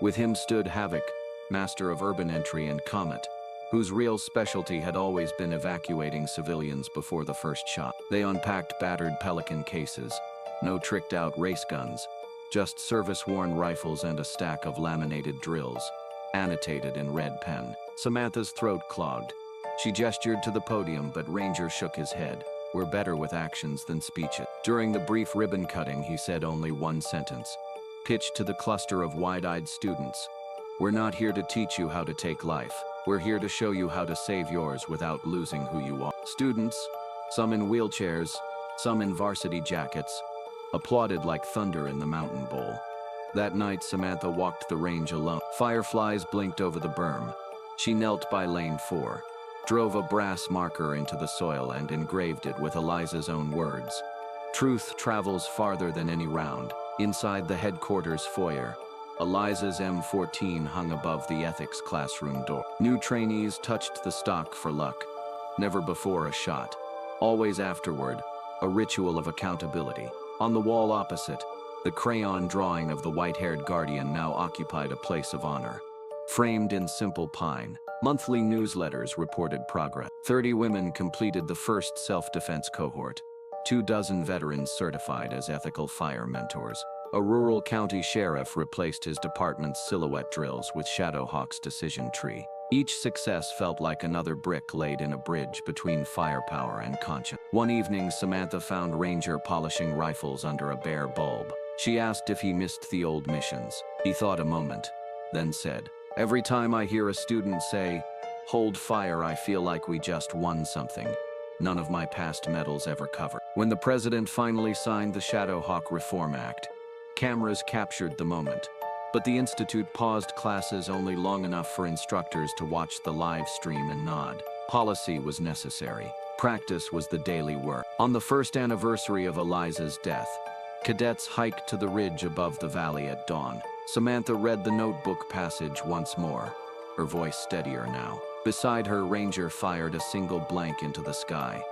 With him stood Havoc, master of urban entry, and Comet, whose real specialty had always been evacuating civilians before the first shot. They unpacked battered Pelican cases, no tricked-out race guns, just service-worn rifles and a stack of laminated drills, annotated in red pen. Samantha's throat clogged. She gestured to the podium, but Ranger shook his head. We're better with actions than speeches. During the brief ribbon cutting, he said only one sentence, pitched to the cluster of wide-eyed students. We're not here to teach you how to take life. We're here to show you how to save yours without losing who you are. Students, some in wheelchairs, some in varsity jackets, applauded like thunder in the Mountain Bowl. That night, Samantha walked the range alone. Fireflies blinked over the berm. She knelt by lane 4. Drove a brass marker into the soil and engraved it with Eliza's own words. Truth travels farther than any round. Inside the headquarters foyer, Eliza's M14 hung above the ethics classroom door. New trainees touched the stock for luck. Never before a shot. Always afterward, a ritual of accountability. On the wall opposite, the crayon drawing of the white-haired guardian now occupied a place of honor. Framed in simple pine, monthly newsletters reported progress. 30 women completed the first self-defense cohort. 24 veterans certified as ethical fire mentors. A rural county sheriff replaced his department's silhouette drills with Shadowhawk's decision tree. Each success felt like another brick laid in a bridge between firepower and conscience. One evening, Samantha found Ranger polishing rifles under a bare bulb. She asked if he missed the old missions. He thought a moment, then said, "Every time I hear a student say, 'Hold fire,' I feel like we just won something. None of my past medals ever covered." When the president finally signed the Shadowhawk Reform Act, cameras captured the moment. But the institute paused classes only long enough for instructors to watch the live stream and nod. Policy was necessary. Practice was the daily work. On the first anniversary of Eliza's death, cadets hiked to the ridge above the valley at dawn. Samantha read the notebook passage once more, her voice steadier now. Beside her, Ranger fired a single blank into the sky.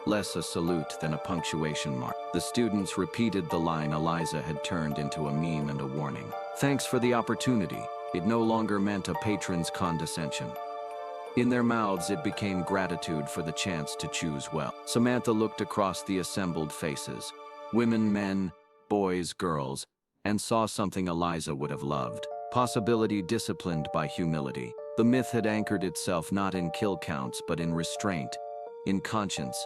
Less a salute than a punctuation mark. The students repeated the line Eliza had turned into a meme and a warning. Thanks for the opportunity. It no longer meant a patron's condescension. In their mouths, it became gratitude for the chance to choose well. Samantha looked across the assembled faces, women, men, boys, girls, and saw something Eliza would have loved. Possibility disciplined by humility. The myth had anchored itself not in kill counts, but in restraint, in conscience,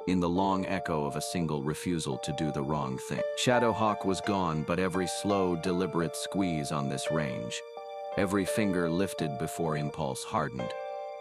in the long echo of a single refusal to do the wrong thing. Shadowhawk was gone, but every slow, deliberate squeeze on this range, every finger lifted before impulse hardened,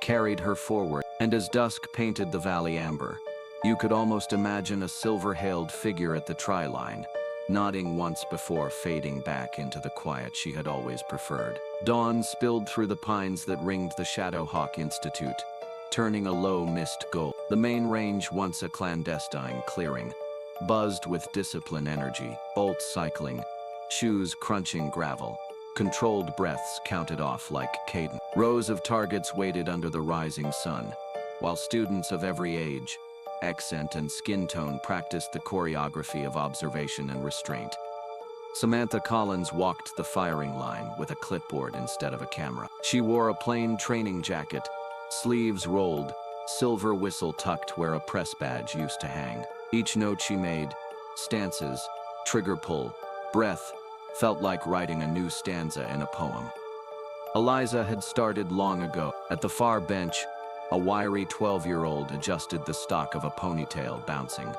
carried her forward, and as dusk painted the valley amber, you could almost imagine a silver-haled figure at the try-line, nodding once before fading back into the quiet she had always preferred. Dawn spilled through the pines that ringed the Shadowhawk Institute, turning a low mist gold. The main range, once a clandestine clearing, buzzed with discipline energy, bolts cycling, shoes crunching gravel, controlled breaths counted off like cadence. Rows of targets waited under the rising sun, while students of every age, accent and skin tone practiced the choreography of observation and restraint. Samantha Collins walked the firing line with a clipboard instead of a camera. She wore a plain training jacket, sleeves rolled, silver whistle tucked where a press badge used to hang. Each note she made, stances, trigger pull, breath, felt like writing a new stanza in a poem. Eliza had started long ago. At the far bench, a wiry 12-year-old adjusted the stock of a ponytail bouncing.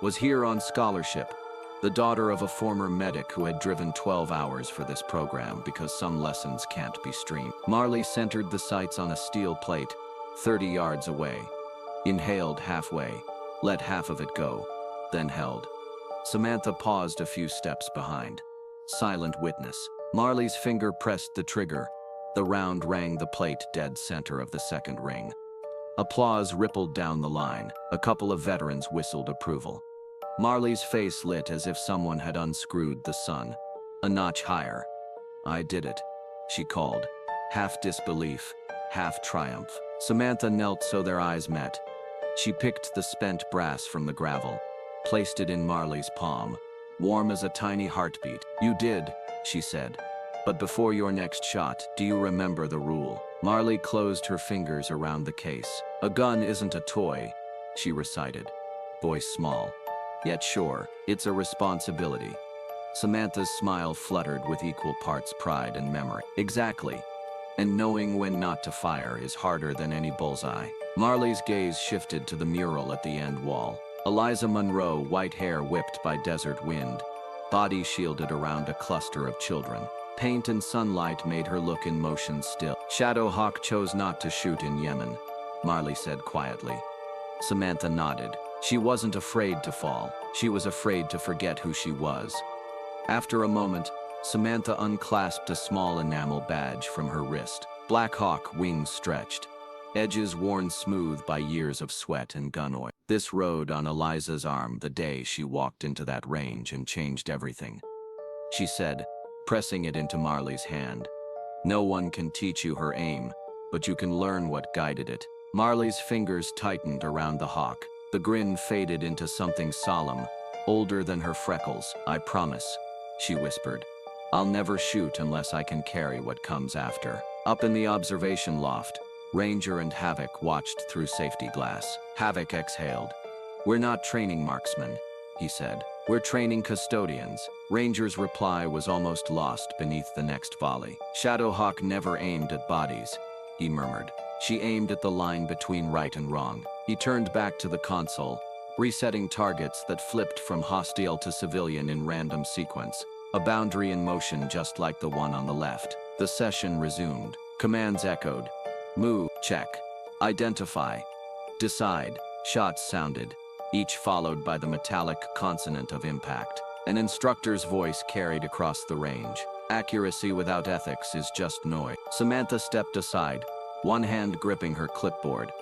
Was here on scholarship, the daughter of a former medic who had driven 12 hours for this program because some lessons can't be streamed. Marley centered the sights on a steel plate, 30 yards away. Inhaled halfway, let half of it go, then held. Samantha paused a few steps behind. Silent witness. Marley's finger pressed the trigger. The round rang the plate dead center of the second ring. Applause rippled down the line. A couple of veterans whistled approval. Marley's face lit as if someone had unscrewed the sun. A notch higher. "I did it," she called, half disbelief, half triumph. Samantha knelt so their eyes met. She picked the spent brass from the gravel, placed it in Marley's palm, warm as a tiny heartbeat. "You did," she said. "But before your next shot, do you remember the rule?" Marley closed her fingers around the case. "A gun isn't a toy," she recited, voice small. "Yet sure, it's a responsibility." Samantha's smile fluttered with equal parts pride and memory. "Exactly. And knowing when not to fire is harder than any bullseye." Marley's gaze shifted to the mural at the end wall. Eliza Monroe, white hair whipped by desert wind, body shielded around a cluster of children. Paint and sunlight made her look in motion still. "Shadowhawk chose not to shoot in Yemen," Marley said quietly. Samantha nodded. She wasn't afraid to fall. She was afraid to forget who she was. After a moment, Samantha unclasped a small enamel badge from her wrist. Black Hawk, wings stretched, edges worn smooth by years of sweat and gun oil. This rode on Eliza's arm the day she walked into that range and changed everything, she said, pressing it into Marley's hand. "No one can teach you her aim, but you can learn what guided it." Marley's fingers tightened around the hawk. The grin faded into something solemn, older than her freckles. "I promise," she whispered. "I'll never shoot unless I can carry what comes after." Up in the observation loft, Ranger and Havoc watched through safety glass. Havoc exhaled. "We're not training marksmen," he said. "We're training custodians." Ranger's reply was almost lost beneath the next volley. "Shadowhawk never aimed at bodies," he murmured. "She aimed at the line between right and wrong." He turned back to the console, resetting targets that flipped from hostile to civilian in random sequence. A boundary in motion just like the one on the left. The session resumed. Commands echoed. Move, check. Identify. Decide. Shots sounded, each followed by the metallic consonant of impact. An instructor's voice carried across the range. "Accuracy without ethics is just noise." Samantha stepped aside, one hand gripping her clipboard,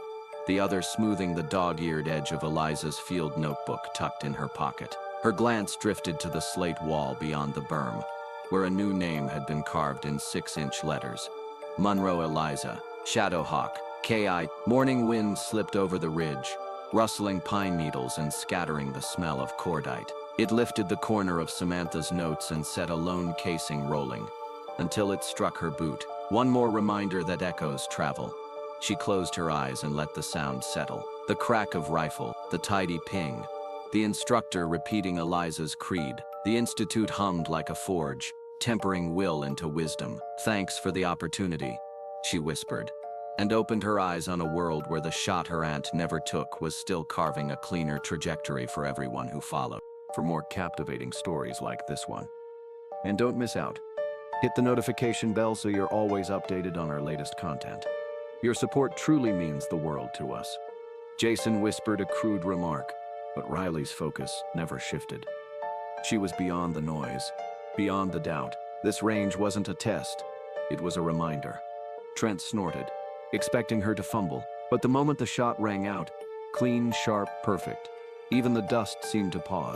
the other smoothing the dog-eared edge of Eliza's field notebook tucked in her pocket. Her glance drifted to the slate wall beyond the berm, where a new name had been carved in 6-inch letters. Monroe Eliza, Shadowhawk, K.I. Morning wind slipped over the ridge, rustling pine needles and scattering the smell of cordite. It lifted the corner of Samantha's notes and set a lone casing rolling, until it struck her boot. One more reminder that echoes travel. She closed her eyes and let the sound settle. The crack of rifle, the tidy ping, the instructor repeating Eliza's creed. The institute hummed like a forge, tempering will into wisdom. "Thanks for the opportunity," she whispered, and opened her eyes on a world where the shot her aunt never took was still carving a cleaner trajectory for everyone who followed. For more captivating stories like this one. And don't miss out. Hit the notification bell so you're always updated on our latest content. Your support truly means the world to us. Jason whispered a crude remark, but Riley's focus never shifted. She was beyond the noise, beyond the doubt. This range wasn't a test, it was a reminder. Trent snorted, expecting her to fumble, but the moment the shot rang out, clean, sharp, perfect, even the dust seemed to pause.